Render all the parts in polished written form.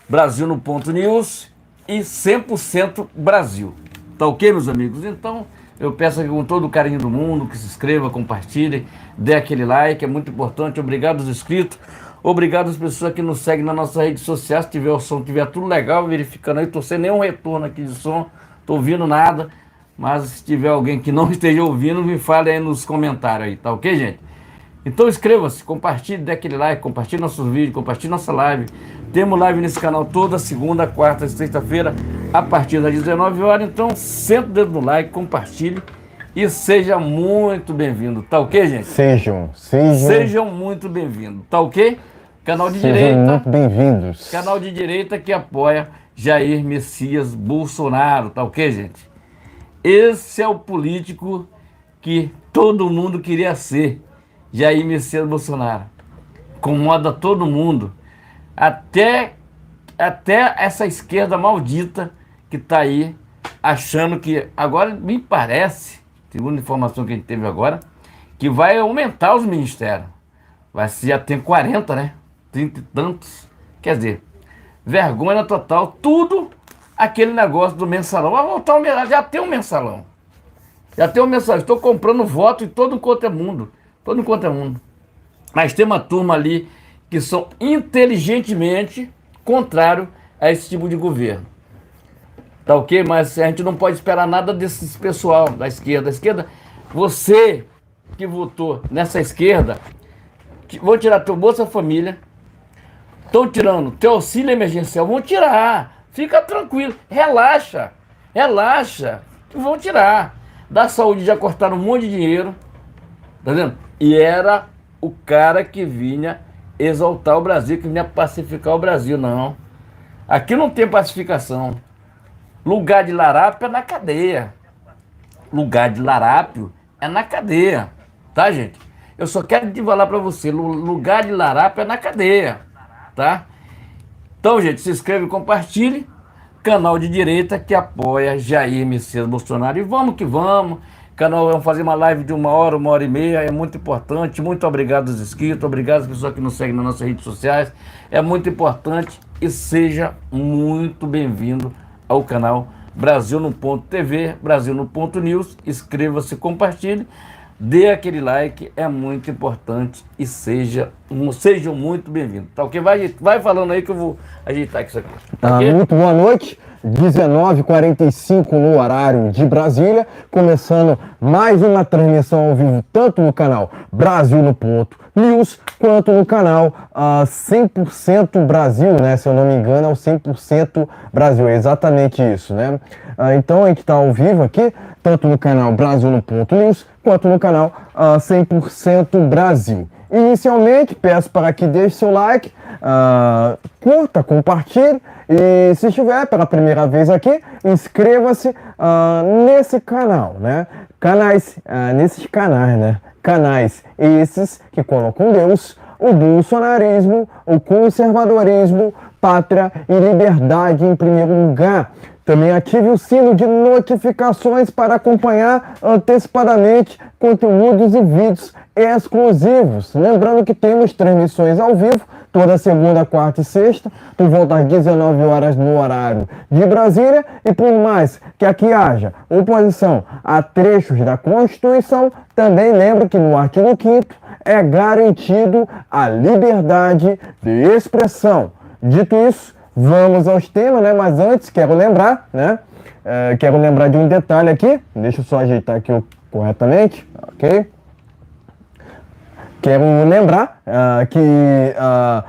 Brasil no Ponto News e 100% Brasil. Tá ok, meus amigos? Então, eu peço aqui com todo o carinho do mundo que se inscreva, compartilhe, dê aquele like, é muito importante. Obrigado aos inscritos, obrigado às pessoas que nos seguem nas nossas redes sociais. Se tiver o som, tiver tudo legal, verificando aí, tô sem nenhum retorno aqui de som, tô ouvindo nada. Mas se tiver alguém que não esteja ouvindo, me fale aí nos comentários aí, tá ok, gente? Então inscreva-se, compartilhe, dê aquele like, compartilhe nossos vídeos, compartilhe nossa live. Temos live nesse canal toda segunda, quarta e sexta-feira, a partir das 19 horas. Então senta o dedo no like, compartilhe e seja muito bem-vindo, tá ok, gente? Sejam muito bem-vindos, tá ok? Canal de sejam direita, muito bem-vindos. canal de direita que apoia Jair Messias Bolsonaro, tá ok, gente? Esse é o político que todo mundo queria ser, Jair Messias Bolsonaro. Incomoda todo mundo, até essa esquerda maldita que está aí, achando que, agora me parece, segundo a informação que a gente teve agora, que vai aumentar os ministérios. Já tem 40, né? 30 e tantos. Quer dizer, vergonha total, tudo aquele negócio do mensalão. Vai voltar o mensalão, já tem um mensalão. Já tem um mensalão. Estou comprando voto em todo quanto é mundo. Todo quanto é mundo. Mas tem uma turma ali que são inteligentemente contrário a esse tipo de governo. Tá ok? Mas a gente não pode esperar nada desse pessoal da esquerda. A esquerda, você que votou nessa esquerda, vão tirar teu Bolsa Família, estão tirando teu auxílio emergencial, vão tirar. Fica tranquilo, relaxa, que vão tirar. Da saúde já cortaram um monte de dinheiro, tá vendo? E era o cara que vinha exaltar o Brasil, que vinha pacificar o Brasil, não. Aqui não tem pacificação. Lugar de larápio é na cadeia. Lugar de larápio é na cadeia, tá, gente? Eu só quero te falar pra você, lugar de larápio é na cadeia, tá? Então, gente, se inscreve e compartilhe. Canal de direita que apoia Jair Messias Bolsonaro. E vamos que vamos. Canal, vamos fazer uma live de 1 hora e meia. É muito importante. Muito obrigado aos inscritos. Obrigado às pessoas que nos seguem nas nossas redes sociais. É muito importante. E seja muito bem-vindo ao canal Brasil no Ponto TV, Brasil no Ponto News. Inscreva-se, compartilhe. Dê aquele like, é muito importante e sejam muito bem-vindos. Tá ok? Vai falando aí que eu vou ajeitar isso aqui. Tá okay? Muito boa noite, 19h45 no horário de Brasília, começando mais uma transmissão ao vivo, tanto no canal Brasil no Ponto News, quanto no canal 100% Brasil, né? Se eu não me engano, é o 100% Brasil, é exatamente isso, né? Então a gente está ao vivo aqui, tanto no canal Brasil no Ponto News, quanto no canal 100% Brasil. Inicialmente, peço para que deixe seu like, curta, compartilhe e se estiver pela primeira vez aqui, inscreva-se nesse canal, né? Nesses canais, né? Canais esses que colocam Deus, o bolsonarismo, o conservadorismo, pátria e liberdade em primeiro lugar. Também ative o sino de notificações para acompanhar antecipadamente conteúdos e vídeos exclusivos. Lembrando que temos transmissões ao vivo toda segunda, quarta e sexta, por volta das 19 horas no horário de Brasília. E por mais que aqui haja oposição a trechos da Constituição, também lembro que no artigo 5º é garantido a liberdade de expressão. Dito isso, vamos aos temas, né? Mas antes, quero lembrar, né? Quero lembrar de um detalhe aqui. Deixa eu só ajeitar aqui corretamente, ok? Quero lembrar que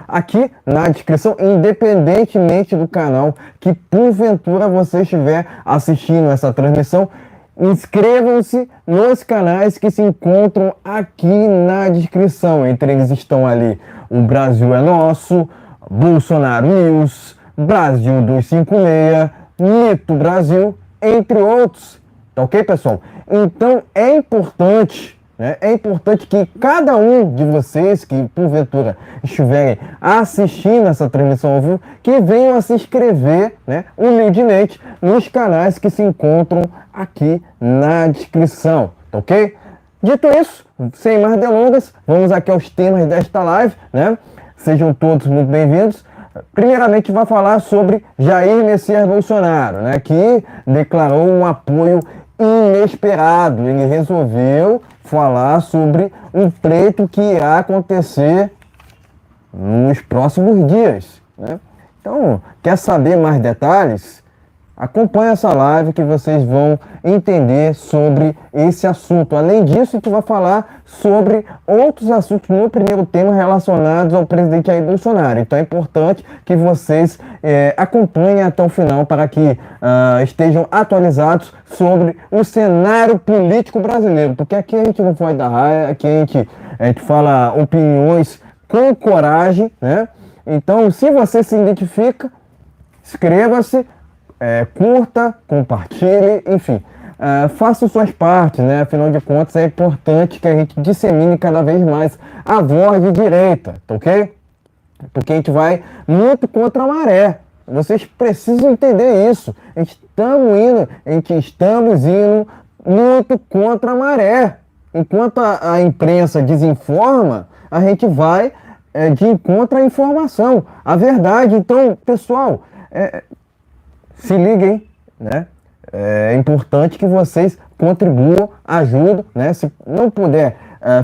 aqui na descrição, independentemente do canal que porventura você estiver assistindo essa transmissão, inscrevam-se nos canais que se encontram aqui na descrição. Entre eles estão ali o Brasil é Nosso, Bolsonaro News, Brasil 256, Mito Brasil, entre outros. Tá ok, pessoal? Então é importante, né? É importante que cada um de vocês que porventura estiverem assistindo essa transmissão ao vivo, que venham a se inscrever, né, humildemente, nos canais que se encontram aqui na descrição. Tá ok? Dito isso, sem mais delongas, vamos aqui aos temas desta live, né? Sejam todos muito bem-vindos. Primeiramente, vai falar sobre Jair Messias Bolsonaro, né, que declarou um apoio inesperado. Ele resolveu falar sobre um pleito que irá acontecer nos próximos dias, né? Então, quer saber mais detalhes? Acompanhe essa live que vocês vão entender sobre esse assunto. Além disso, a gente vai falar sobre outros assuntos no primeiro tema relacionados ao presidente Jair Bolsonaro. Então é importante que vocês acompanhem até o final para que estejam atualizados sobre o cenário político brasileiro. Porque aqui a gente não pode dar raia, aqui a gente fala opiniões com coragem, né? Então, se você se identifica, inscreva-se, curta, compartilhe, enfim, faça suas partes, né? Afinal de contas, é importante que a gente dissemine cada vez mais a voz de direita, tá ok? Porque a gente vai muito contra a maré. Vocês precisam entender isso. A gente estamos indo muito contra a maré. Enquanto a imprensa desinforma, a gente vai de encontro à informação, a verdade. Então, pessoal, se liguem, né? É importante que vocês contribuam, ajudem, né? Se não puder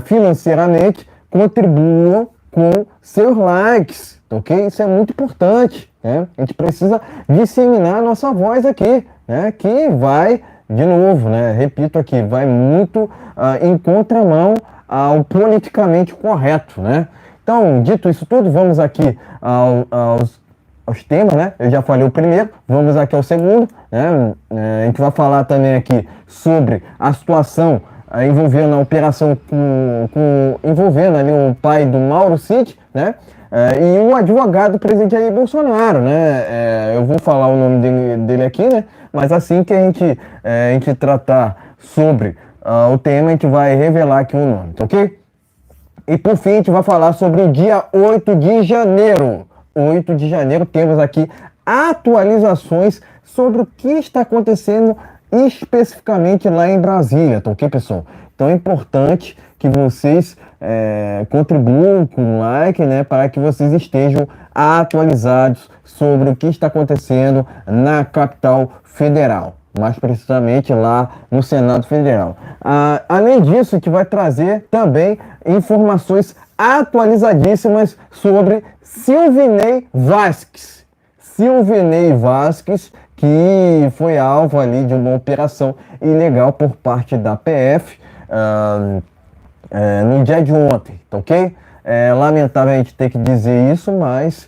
financeiramente, contribuam com seus likes, ok? Isso é muito importante, né? A gente precisa disseminar a nossa voz aqui, né? Que vai, de novo, né? Repito aqui, vai muito em contramão ao politicamente correto, né? Então, dito isso tudo, vamos aqui aos temas, né? Eu já falei o primeiro, vamos aqui ao segundo, né? A gente vai falar também aqui sobre a situação envolvendo a operação envolvendo ali o pai do Mauro Cid, né? E o advogado do presidente Jair Bolsonaro, né? Eu vou falar o nome dele aqui, né? Mas assim que a gente tratar sobre o tema, a gente vai revelar aqui o nome, tá ok? E por fim, a gente vai falar sobre o dia 8 de janeiro. 8 de janeiro, temos aqui atualizações sobre o que está acontecendo especificamente lá em Brasília, tá ok, pessoal? Então é importante que vocês contribuam com o like, né, para que vocês estejam atualizados sobre o que está acontecendo na capital federal, mais precisamente lá no Senado Federal. Além disso, a gente vai trazer também informações atualizadíssimas sobre Silvinei Vasquez. Silvinei Vasquez, que foi alvo ali de uma operação ilegal por parte da PF no dia de ontem, tá ok? Lamentável a gente ter que dizer isso, mas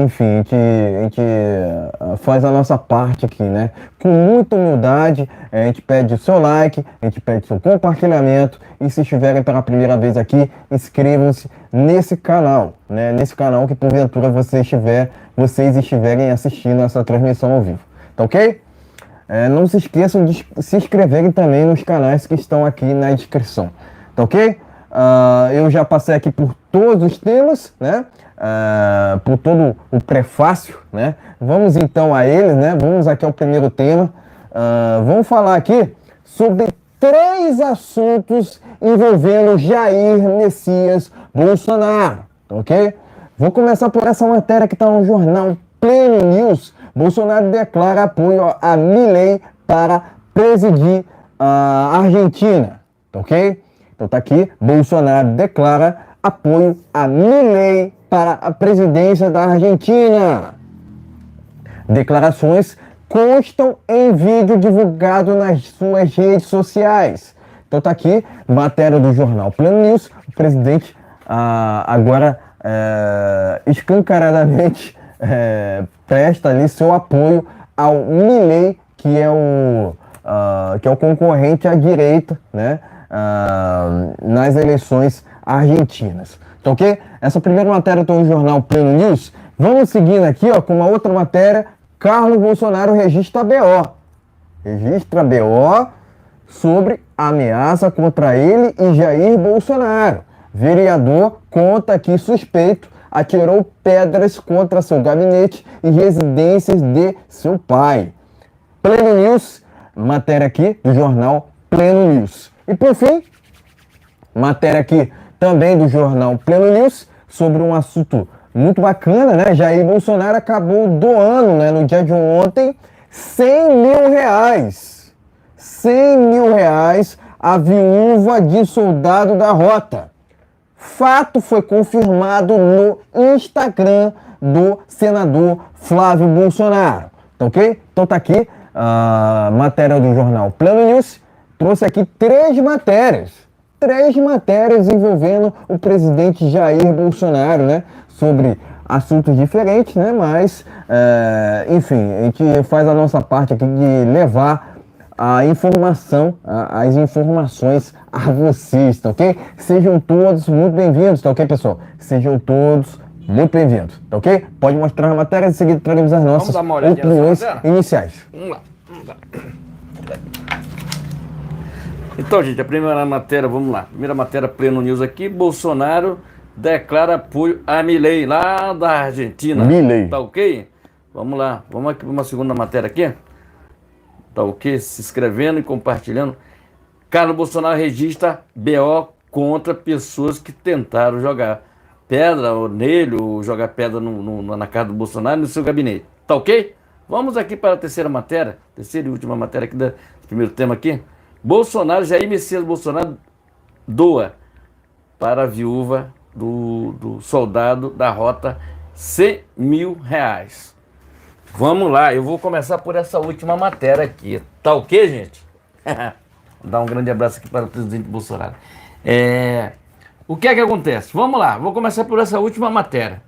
enfim, a gente faz a nossa parte aqui, né? Com muita humildade, a gente pede o seu like, a gente pede o seu compartilhamento e se estiverem pela primeira vez aqui, inscrevam-se nesse canal, né? Nesse canal que porventura vocês estiverem assistindo essa transmissão ao vivo, tá ok? Não se esqueçam de se inscreverem também nos canais que estão aqui na descrição, tá ok? Eu já passei aqui por todos os temas, né? Por todo o prefácio, né? Vamos então a eles, né? Vamos aqui ao primeiro tema. Vamos falar aqui sobre 3 assuntos envolvendo Jair Messias Bolsonaro, ok? Vou começar por essa matéria que está no jornal Pleno News. Bolsonaro declara apoio a Milei para presidir a Argentina, ok? Então tá aqui, Bolsonaro declara apoio a Milei para a presidência da Argentina. Declarações constam em vídeo divulgado nas suas redes sociais. Então tá aqui, matéria do jornal Pleno News. O presidente agora escancaradamente presta ali seu apoio ao Milei, que é o concorrente à direita, né? Nas eleições argentinas. Então, ok? Essa primeira matéria está no jornal Pleno News. Vamos seguindo aqui, ó, com uma outra matéria. Carlos Bolsonaro registra BO. Registra BO sobre ameaça contra ele e Jair Bolsonaro. Vereador conta que suspeito atirou pedras contra seu gabinete e residências de seu pai. Pleno News, matéria aqui do jornal Pleno News. E por fim, matéria aqui também do jornal Pleno News sobre um assunto muito bacana, né? Jair Bolsonaro acabou doando, né, no dia de ontem, 100 mil reais. 100 mil reais à viúva de soldado da Rota. Fato foi confirmado no Instagram do senador Flávio Bolsonaro. Tá ok? Então tá aqui a matéria do jornal Plano News. Trouxe aqui três matérias envolvendo o presidente Jair Bolsonaro, né? Sobre assuntos diferentes, né? Mas, enfim, a gente faz a nossa parte aqui de levar a informação, as informações a vocês, tá ok? Sejam todos muito bem-vindos, tá ok, pessoal? Sejam todos muito bem-vindos, tá ok? Pode mostrar a matéria, em seguida traremos as nossas opiniões iniciais. Vamos lá. Então, gente, a primeira matéria, vamos lá. Primeira matéria, Pleno News aqui. Bolsonaro declara apoio a Milei, lá da Argentina. Milei. Tá ok? Vamos lá. Vamos aqui para uma segunda matéria aqui. Tá ok? Se inscrevendo e compartilhando. Carlos Bolsonaro registra BO contra pessoas que tentaram jogar pedra ou nele, ou jogar pedra na casa do Bolsonaro, no seu gabinete. Tá ok? Vamos aqui para a terceira matéria, terceira e última matéria aqui do primeiro tema aqui. Bolsonaro, Jair Messias Bolsonaro doa para a viúva do soldado da Rota 100 mil reais. Vamos lá, eu vou começar por essa última matéria aqui. Tá ok, gente? Vou dar um grande abraço aqui para o presidente Bolsonaro. O que é que acontece? Vamos lá, vou começar por essa última matéria.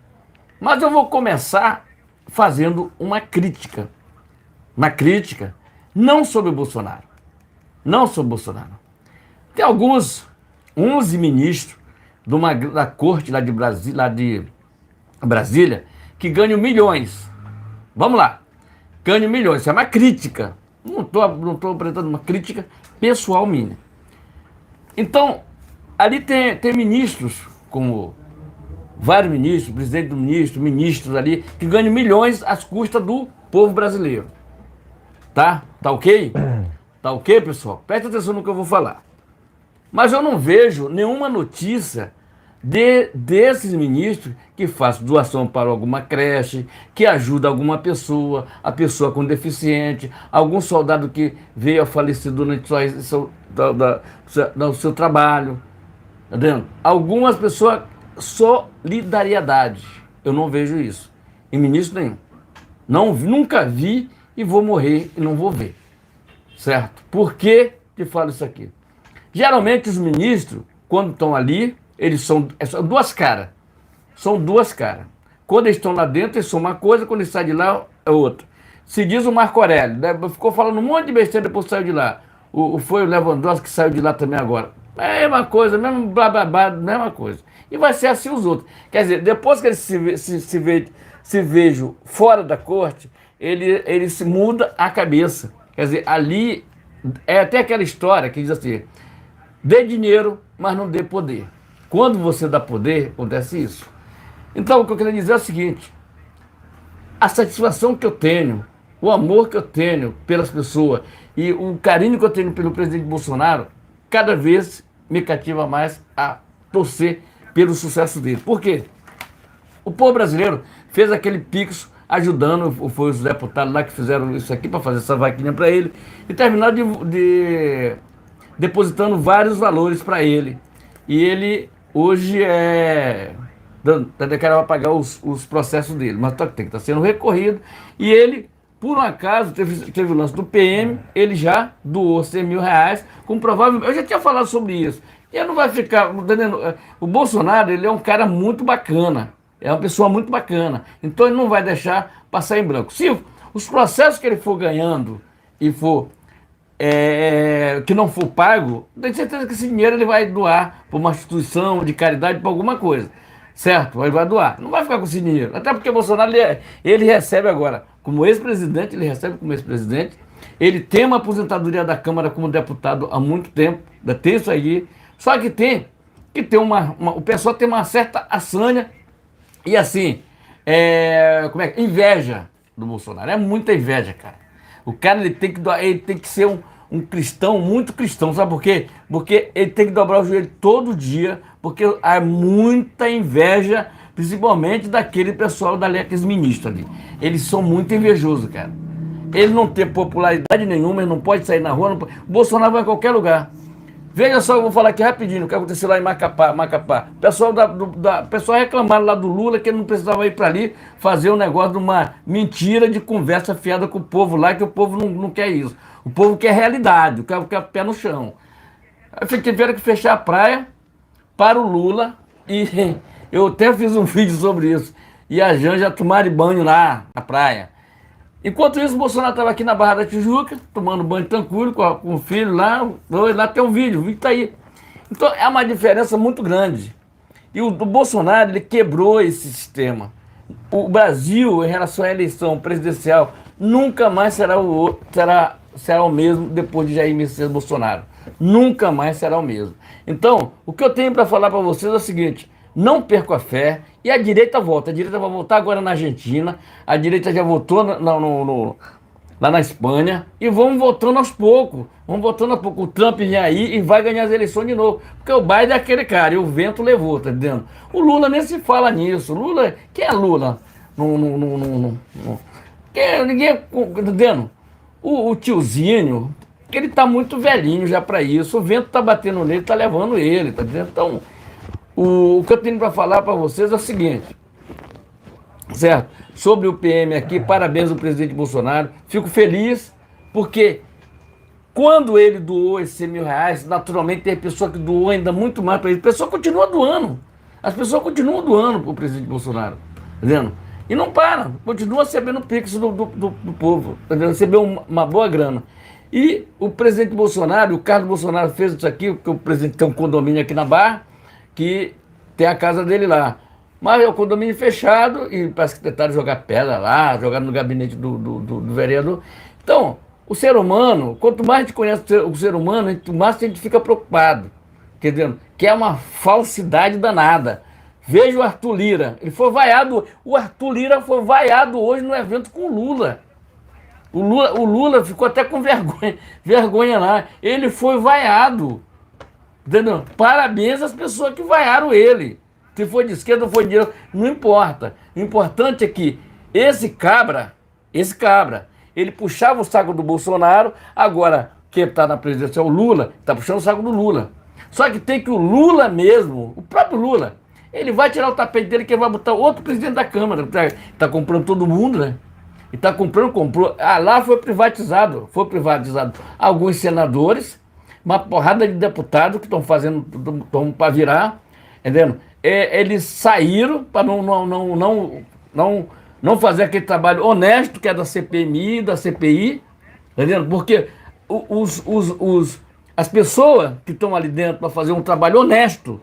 Mas eu vou começar fazendo uma crítica. Uma crítica não sobre o Bolsonaro. Não sobre o Bolsonaro. Tem alguns 11 ministros da corte lá de Brasília que ganham milhões. Vamos lá. Ganham milhões. Isso é uma crítica. Não estou apresentando uma crítica pessoal minha. Então, ali tem ministros, como vários ministros, presidente do ministro, ministros ali, que ganham milhões às custas do povo brasileiro. Tá? Tá ok? Tá ok, pessoal? Preste atenção no que eu vou falar. Mas eu não vejo nenhuma notícia desses ministros que façam doação para alguma creche, que ajuda alguma pessoa, a pessoa com deficiente, algum soldado que veio a falecer durante o seu trabalho. Tá vendo? Algumas pessoas, solidariedade. Eu não vejo isso em ministro nenhum. Nunca vi e vou morrer e não vou ver. Certo? Por que te falo isso aqui? Geralmente os ministros, quando estão ali, eles são duas caras. São duas caras. Quando eles estão lá dentro, eles são uma coisa, quando eles saem de lá, é outra. Se diz o Marco Aurélio, né? Ficou falando um monte de besteira, depois saiu de lá. Foi o Lewandowski que saiu de lá também agora. É a mesma coisa, mesmo blá blá blá, mesma coisa. E vai ser assim os outros. Quer dizer, depois que eles se vejam fora da corte, ele se muda a cabeça. Quer dizer, ali é até aquela história que diz assim: dê dinheiro, mas não dê poder. Quando você dá poder, acontece isso. Então, o que eu queria dizer é o seguinte: a satisfação que eu tenho, o amor que eu tenho pelas pessoas e o carinho que eu tenho pelo presidente Bolsonaro, cada vez me cativa mais a torcer pelo sucesso dele. Por quê? O povo brasileiro fez aquele pix ajudando, foi os deputados lá que fizeram isso aqui para fazer essa vaquinha para ele, e terminaram depositando vários valores para ele. E ele hoje querendo pagar os processos dele, mas tem que estar sendo recorrido. E ele, por um acaso, teve o lance do PM, ele já doou 100 mil reais, com provável. Eu já tinha falado sobre isso. E ele não vai ficar. O Bolsonaro, ele é um cara muito bacana. É uma pessoa muito bacana. Então ele não vai deixar passar em branco. Se os processos que ele for ganhando e for que não for pago, tenho certeza que esse dinheiro ele vai doar para uma instituição de caridade, para alguma coisa. Certo? Ele vai doar. Não vai ficar com esse dinheiro. Até porque o Bolsonaro, ele recebe agora, como ex-presidente, ele tem uma aposentadoria da Câmara como deputado há muito tempo, ainda tem isso aí. Só que tem o pessoal tem uma certa assanha e assim, inveja do Bolsonaro. É muita inveja, cara. O cara ele tem que ser um cristão, muito cristão, sabe por quê? Porque ele tem que dobrar o joelho todo dia, porque há muita inveja principalmente daquele pessoal dali, aqueles ministros ali. Eles são muito invejosos, cara. Ele não tem popularidade nenhuma, ele não pode sair na rua, não pode... O Bolsonaro vai em qualquer lugar. Veja só, eu vou falar aqui rapidinho o que aconteceu lá em Macapá. Pessoal reclamaram lá do Lula que ele não precisava ir para ali fazer um negócio de uma mentira de conversa fiada com o povo lá, que o povo não quer isso. O povo quer realidade, quer pé no chão. Aí tiveram que fechar a praia para o Lula e eu até fiz um vídeo sobre isso. E a Janja tomaram banho lá na praia. Enquanto isso, o Bolsonaro estava aqui na Barra da Tijuca, tomando banho tranquilo com o filho lá. Lá tem um vídeo, o vídeo está aí. Então é uma diferença muito grande. E o Bolsonaro, ele quebrou esse sistema. O Brasil, em relação à eleição presidencial, nunca mais será o mesmo depois de Jair Messias Bolsonaro. Nunca mais será o mesmo. Então, o que eu tenho para falar para vocês é o seguinte: não percam a fé e a direita volta. A direita vai voltar agora na Argentina, a direita já votou lá na Espanha e vamos votando aos poucos. Vamos votando aos poucos. O Trump vem aí e vai ganhar as eleições de novo. Porque o Biden é aquele cara e o vento levou, tá entendendo? O Lula nem se fala nisso. Lula, quem é Lula? Ninguém, tá entendendo? O tiozinho, ele tá muito velhinho já para isso. O vento tá batendo nele, tá levando ele, tá entendendo? Então, o que eu tenho para falar para vocês é o seguinte, certo? Sobre o PM aqui, parabéns ao presidente Bolsonaro. Fico feliz porque quando ele doou esses R$100.000, naturalmente tem pessoa que doou ainda muito mais para ele. A pessoa continua doando. As pessoas continuam doando para o presidente Bolsonaro, tá entendendo? E não para, continua recebendo o pix do povo, tá entendendo? Recebeu uma boa grana. E o presidente Bolsonaro, o Carlos Bolsonaro fez isso aqui, porque o presidente tem um condomínio aqui na Barra, que tem a casa dele lá. Mas é o condomínio fechado e parece que tentaram jogar pedra lá, jogar no gabinete do vereador. Então, o ser humano, quanto mais a gente conhece o ser humano, mais a gente fica preocupado, entendeu? Que é uma falsidade danada. Veja o Arthur Lira, ele foi vaiado, o Arthur Lira foi vaiado hoje no evento com o Lula. O Lula ficou até com vergonha lá, ele foi vaiado. Entendeu? Parabéns às pessoas que vaiaram ele. Se foi de esquerda ou foi de direita, não importa. O importante é que esse cabra, ele puxava o saco do Bolsonaro, agora quem está na presidência é o Lula, está puxando o saco do Lula. Só que tem que o Lula mesmo, o próprio Lula, ele vai tirar o tapete dele que ele vai botar outro presidente da Câmara, está comprando todo mundo, né? E está comprou. Lá foi privatizado alguns senadores, uma porrada de deputados que estão fazendo, estão para virar, entendendo? Eles saíram para não fazer aquele trabalho honesto que é da CPMI, da CPI, entendendo? Porque as pessoas que estão ali dentro para fazer um trabalho honesto,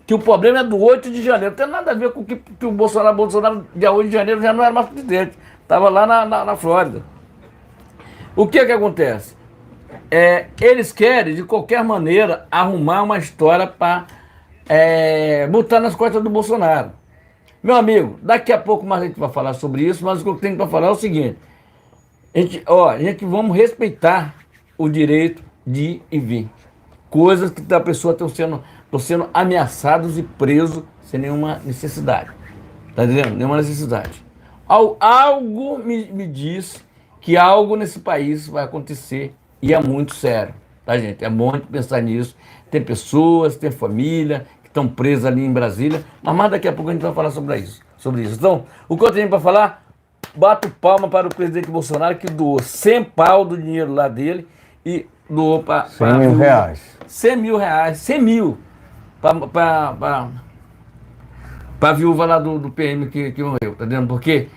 que o problema é do 8 de janeiro, não tem nada a ver com que o Bolsonaro, dia 8 de janeiro, já não era mais presidente, estava lá na Flórida. O que acontece? Eles querem, de qualquer maneira, arrumar uma história para botar nas costas do Bolsonaro. Meu amigo, daqui a pouco mais a gente vai falar sobre isso, mas o que eu tenho para falar é o seguinte: a gente vamos respeitar o direito de ir e vir. Coisas que a pessoa estão sendo ameaçados e presos sem nenhuma necessidade. Tá entendendo? Nenhuma necessidade. Algo me diz que algo nesse país vai acontecer e é muito sério, tá, gente? É bom pensar nisso. Tem pessoas, tem família que estão presas ali em Brasília, mas mais daqui a pouco a gente vai falar sobre isso. Então, o que eu tenho para falar, bato palma para o presidente Bolsonaro que doou 100 pau do dinheiro lá dele e doou para... 100 mil reais. 100 mil reais, 100 mil para a viúva lá do PM que morreu, tá vendo? Porque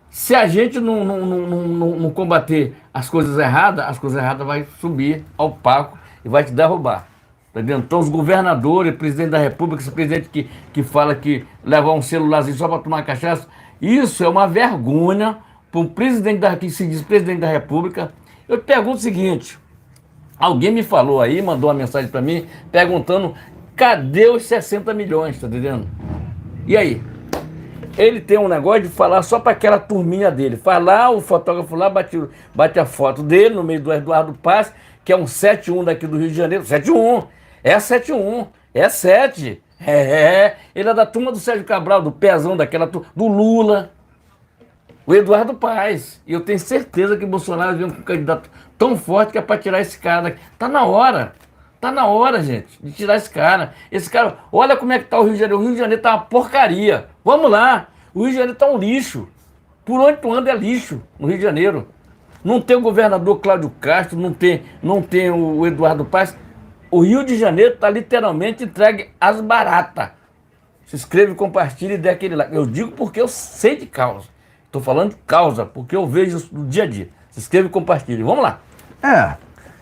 se a gente não combater as coisas erradas vai subir ao palco e vai te derrubar. Tá vendo? Então os governadores, presidente da República, esse presidente que fala que levar um celularzinho só para tomar cachaça, isso é uma vergonha para um presidente que se diz presidente da República. Eu te pergunto o seguinte, alguém me falou aí, mandou uma mensagem para mim, perguntando cadê os 60 milhões, tá entendendo? E aí? Ele tem um negócio de falar só para aquela turminha dele. Faz lá, o fotógrafo lá bate a foto dele no meio do Eduardo Paes, que é um 71 daqui do Rio de Janeiro. 71, é 71, é 7. Ele é da turma do Sérgio Cabral, do Pezão, daquela turma, do Lula, o Eduardo Paes. E eu tenho certeza que Bolsonaro vem com um candidato tão forte que é para tirar esse cara daqui. Tá na hora. Tá na hora, gente, de tirar esse cara. Esse cara, olha como é que tá o Rio de Janeiro. O Rio de Janeiro tá uma porcaria. Vamos lá. O Rio de Janeiro tá um lixo. Por onde tu anda é lixo no Rio de Janeiro. Não tem o governador Cláudio Castro, não tem o Eduardo Paes. O Rio de Janeiro está literalmente entregue às baratas. Se inscreve, compartilha e dê aquele like. Eu digo porque eu sei de causa. Estou falando de causa, porque eu vejo isso no dia a dia. Se inscreve e compartilha. Vamos lá.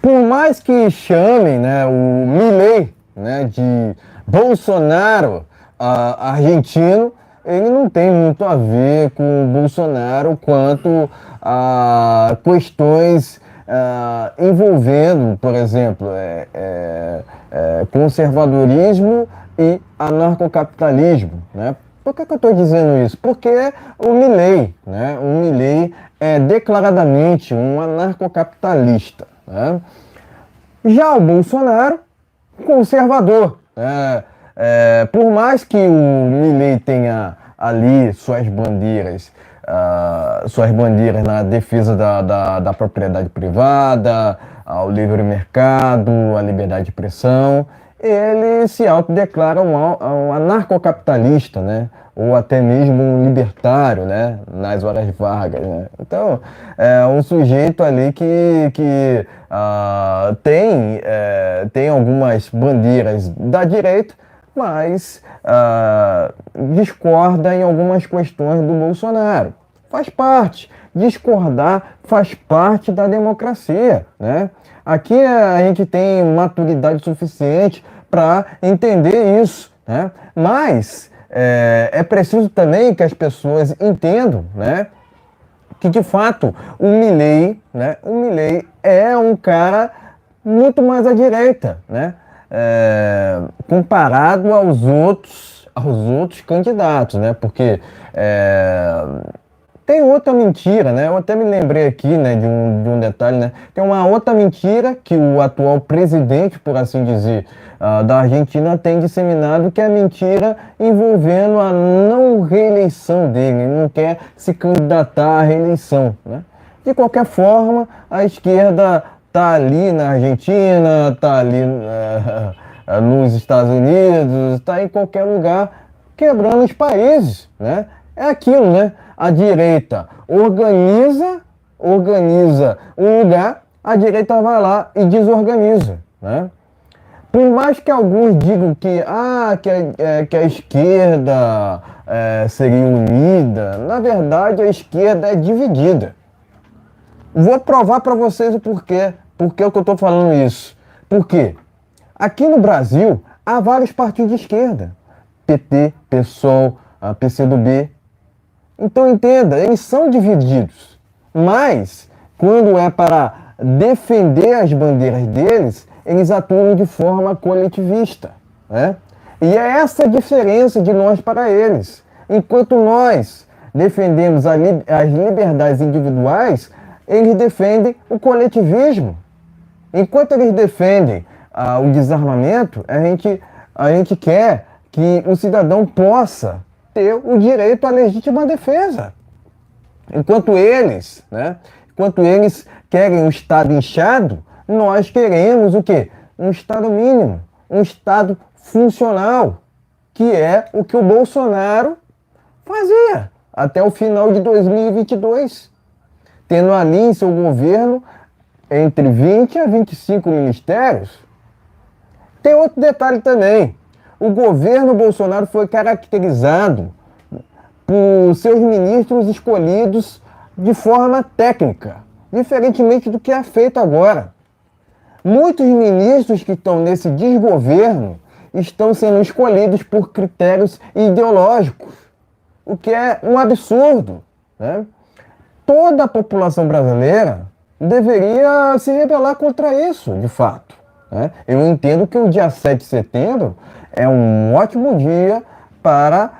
Por mais que chamem, né, o Milei, né, de Bolsonaro argentino, ele não tem muito a ver com o Bolsonaro quanto a questões envolvendo, por exemplo, conservadorismo e anarcocapitalismo, né? Por que eu estou dizendo isso? Porque o Milei, né? O Milei é declaradamente um anarcocapitalista, né? Já o Bolsonaro, conservador. Por mais que o Milei tenha ali suas bandeiras na defesa da propriedade privada, ao livre mercado, à liberdade de expressão, ele se autodeclara um anarcocapitalista, né? Ou até mesmo um libertário, né? Nas horas vagas, né? Então, é um sujeito ali que tem algumas bandeiras da direita, mas discorda em algumas questões do Bolsonaro. Faz parte. Discordar faz parte da democracia, né? Aqui a gente tem maturidade suficiente para entender isso, né? Mas é preciso também que as pessoas entendam, né, que de fato o Milei, né, é um cara muito mais à direita, né, comparado aos outros candidatos, né, porque tem outra mentira, né? Eu até me lembrei aqui, né, de um detalhe, né? Tem uma outra mentira que o atual presidente, por assim dizer, da Argentina tem disseminado, que é a mentira envolvendo a não reeleição dele. Ele não quer se candidatar à reeleição, né? De qualquer forma, a esquerda está ali na Argentina, está ali nos Estados Unidos, está em qualquer lugar quebrando os países, né? É aquilo, né? A direita organiza um lugar, a direita vai lá e desorganiza, né? Por mais que alguns digam que a esquerda seria unida, na verdade a esquerda é dividida. Vou provar para vocês o porquê. Por que eu estou falando isso? Por quê? Aqui no Brasil há vários partidos de esquerda. PT, PSOL, PCdoB. Então entenda, eles são divididos, mas quando é para defender as bandeiras deles, eles atuam de forma coletivista, né? E é essa a diferença de nós para eles. Enquanto nós defendemos as liberdades individuais, eles defendem o coletivismo. Enquanto eles defendem o desarmamento, a gente quer que o cidadão possa ter o direito à legítima defesa. Enquanto eles querem um Estado inchado, nós queremos o quê? Um Estado mínimo, um Estado funcional, que é o que o Bolsonaro fazia até o final de 2022, tendo ali em seu governo entre 20 a 25 ministérios. Tem outro detalhe também. O governo Bolsonaro foi caracterizado por seus ministros escolhidos de forma técnica, diferentemente do que é feito agora. Muitos ministros que estão nesse desgoverno estão sendo escolhidos por critérios ideológicos, o que é um absurdo, né? Toda a população brasileira deveria se rebelar contra isso, de fato, né? Eu entendo que o dia 7 de setembro é um ótimo dia para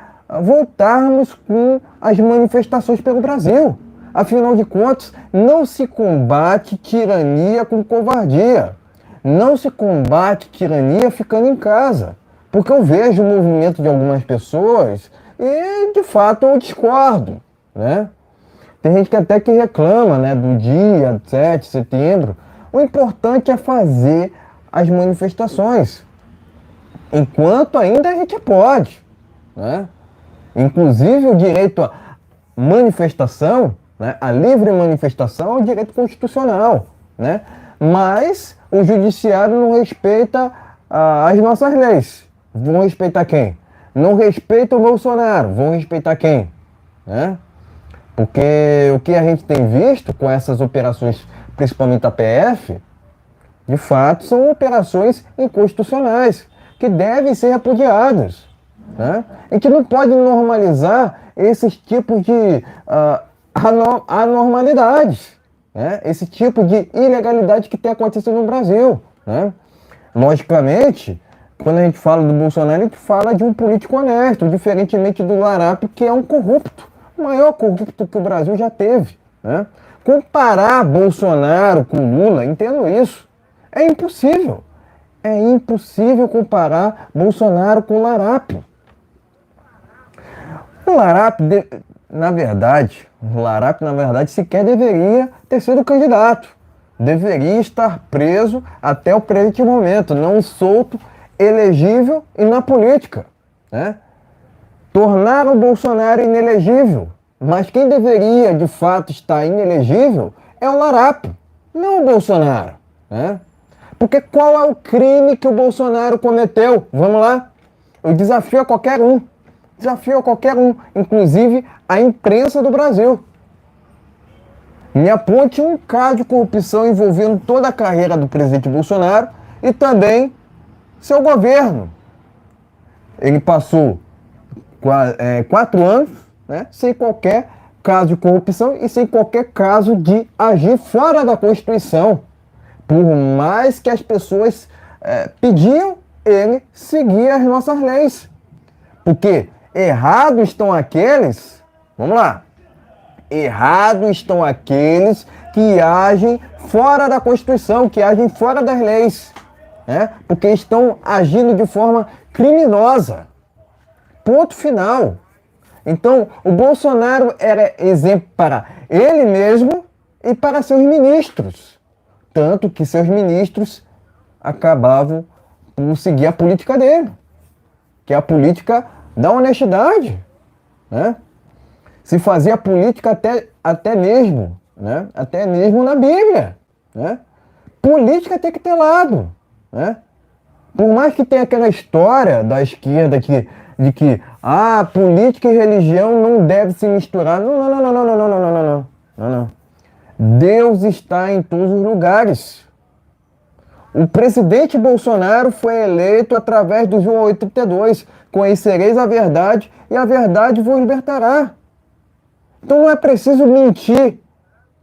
voltarmos com as manifestações pelo Brasil. Afinal de contas, não se combate tirania com covardia. Não se combate tirania ficando em casa. Porque eu vejo o movimento de algumas pessoas e, de fato, eu discordo, né? Tem gente que até que reclama, né, do dia 7 de setembro. O importante é fazer as manifestações, enquanto ainda a gente pode, né? Inclusive o direito à manifestação, né, a livre manifestação é um direito constitucional, né? Mas o judiciário não respeita as nossas leis. Vão respeitar quem? Não respeita o Bolsonaro, vão respeitar quem? Né? Porque o que a gente tem visto com essas operações, principalmente a PF, de fato são operações inconstitucionais, que devem ser repudiadas. Né? A gente não pode normalizar esses tipos de anormalidades, né? Esse tipo de ilegalidade que tem acontecido no Brasil. Né? Logicamente, quando a gente fala do Bolsonaro, a gente fala de um político honesto, diferentemente do Larápio, que é um corrupto, o maior corrupto que o Brasil já teve. Né? Comparar Bolsonaro com Lula, entendo isso, é impossível. É impossível comparar Bolsonaro com Larápio. O Larápio, na verdade, sequer deveria ter sido candidato. Deveria estar preso até o presente momento, não solto, elegível e na política. Né? Tornaram o Bolsonaro inelegível, mas quem deveria de fato estar inelegível é o Larápio, não o Bolsonaro. Né? Porque qual é o crime que o Bolsonaro cometeu? Vamos lá? Eu desafio a qualquer um. Desafio a qualquer um, inclusive a imprensa do Brasil. Me aponte um caso de corrupção envolvendo toda a carreira do presidente Bolsonaro e também seu governo. Ele passou 4 anos, né, sem qualquer caso de corrupção e sem qualquer caso de agir fora da Constituição. Por mais que as pessoas pediam, ele seguia as nossas leis. Porque errados estão aqueles, vamos lá, errados estão aqueles que agem fora da Constituição, que agem fora das leis, né? Porque estão agindo de forma criminosa. Ponto final. Então, o Bolsonaro era exemplo para ele mesmo e para seus ministros. Tanto que seus ministros acabavam por seguir a política dele, que é a política da honestidade. Né? Se fazia política até mesmo, né? Até mesmo na Bíblia. Né? Política tem que ter lado. Né? Por mais que tenha aquela história da esquerda de que política e religião não devem se misturar. Não. Deus está em todos os lugares. O presidente Bolsonaro foi eleito através do João 8,32. Conhecereis a verdade e a verdade vos libertará. Então não é preciso mentir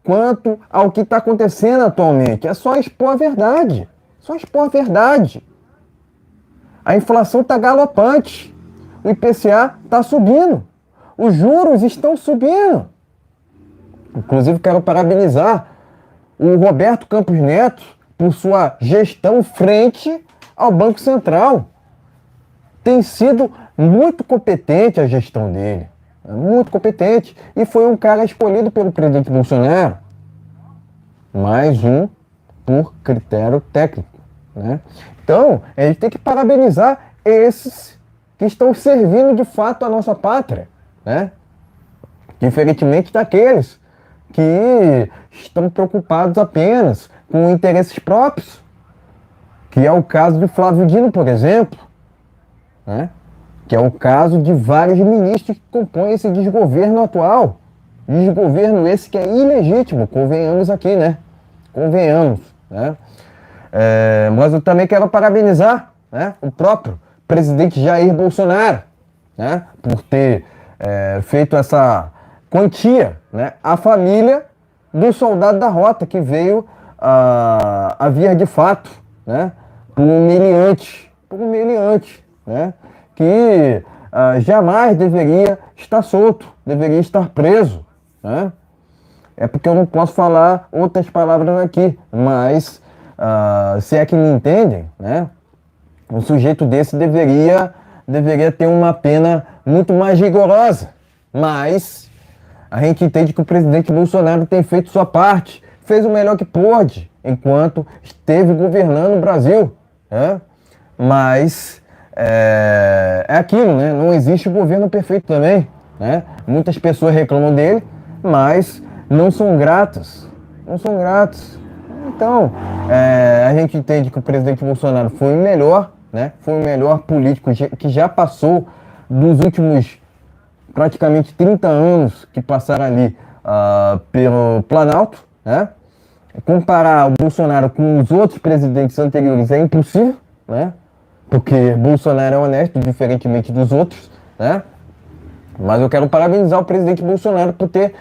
quanto ao que está acontecendo atualmente. É só expor a verdade. Só expor a verdade. A inflação está galopante. O IPCA está subindo. Os juros estão subindo. Inclusive, quero parabenizar o Roberto Campos Neto por sua gestão frente ao Banco Central. Tem sido muito competente a gestão dele. Muito competente. E foi um cara escolhido pelo presidente Bolsonaro. Mais um por critério técnico. Né? Então, a gente tem que parabenizar esses que estão servindo de fato a nossa pátria. Né? Diferentemente daqueles que estão preocupados apenas com interesses próprios, que é o caso de Flávio Dino, por exemplo, né? Que é o caso de vários ministros que compõem esse desgoverno atual. Desgoverno esse que é ilegítimo, convenhamos aqui, né? Convenhamos, né? Mas eu também quero parabenizar, né, o próprio presidente Jair Bolsonaro, né, por ter feito essa quantia, né, à família do soldado da rota que veio a vir de fato, né, por um humilhante, né, que jamais deveria estar solto, deveria estar preso. Né? É porque eu não posso falar outras palavras aqui, mas se é que me entendem, né, um sujeito desse deveria ter uma pena muito mais rigorosa. Mas a gente entende que o presidente Bolsonaro tem feito sua parte, fez o melhor que pôde enquanto esteve governando o Brasil, né? Mas é aquilo, né? Não existe governo perfeito também, né? Muitas pessoas reclamam dele, mas não são gratas. Não são gratos. Então, a gente entende que o presidente Bolsonaro foi o melhor, né? Foi o melhor político que já passou dos últimos praticamente 30 anos que passaram ali pelo Planalto, né? Comparar o Bolsonaro com os outros presidentes anteriores é impossível, né? Porque Bolsonaro é honesto, diferentemente dos outros, né? Mas eu quero parabenizar o presidente Bolsonaro por ter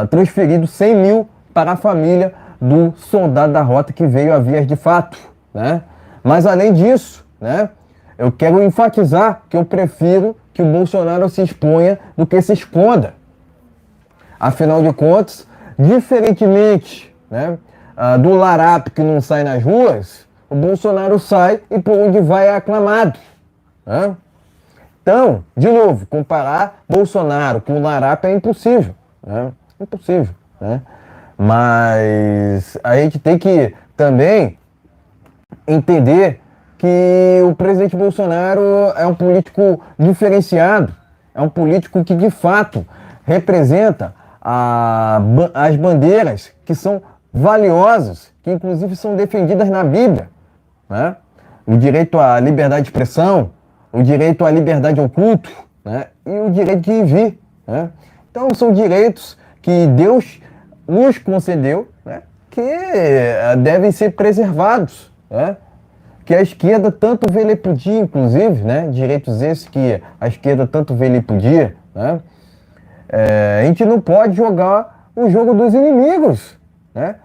transferido 100 mil para a família do soldado da rota que veio a vias de fato, né? Mas além disso, né, eu quero enfatizar que eu prefiro que o Bolsonaro se exponha do que se esconda. Afinal de contas, diferentemente, né, do larápio que não sai nas ruas, o Bolsonaro sai e por onde vai é aclamado, né? Então, de novo, comparar Bolsonaro com o larápio é impossível, né? Impossível, né? Mas a gente tem que também entender que o presidente Bolsonaro é um político diferenciado, é um político que de fato representa as bandeiras que são valiosas, que inclusive são defendidas na Bíblia, né? O direito à liberdade de expressão, o direito à liberdade ao culto, né? E o direito de ir e vir, né? Então são direitos que Deus nos concedeu, né? Que devem ser preservados, né? Que a esquerda tanto vilipendia, inclusive, né? Direitos esses que a esquerda tanto vilipendia, né? A gente não pode jogar o jogo dos inimigos, né?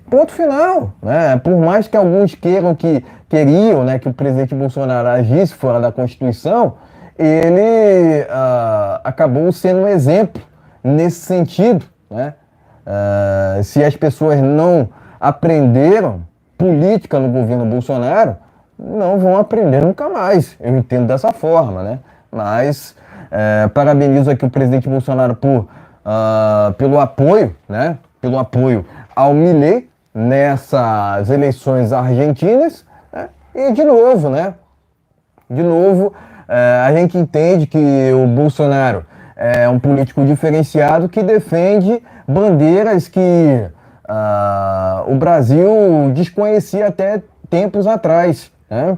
Ponto final, né? Por mais que alguns queriam, né, que o presidente Bolsonaro agisse fora da Constituição, ele acabou sendo um exemplo nesse sentido, né? Se as pessoas não aprenderam política no governo Bolsonaro, não vão aprender nunca mais. Eu entendo dessa forma, né? Mas parabenizo aqui o presidente Bolsonaro pelo apoio, né? Pelo apoio ao Milei nessas eleições argentinas, né? E de novo, né? De novo, a gente entende que o Bolsonaro é um político diferenciado que defende bandeiras que o Brasil desconhecia até tempos atrás, né?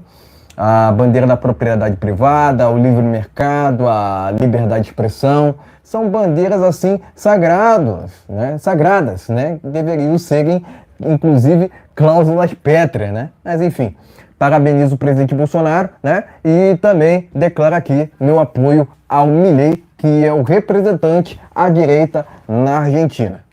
A bandeira da propriedade privada, o livre mercado, a liberdade de expressão, são bandeiras assim sagradas, né? Que deveriam serem, inclusive, cláusulas pétreas, né? Mas enfim, parabenizo o presidente Bolsonaro, né? E também declaro aqui meu apoio ao Milei, que é o representante à direita na Argentina.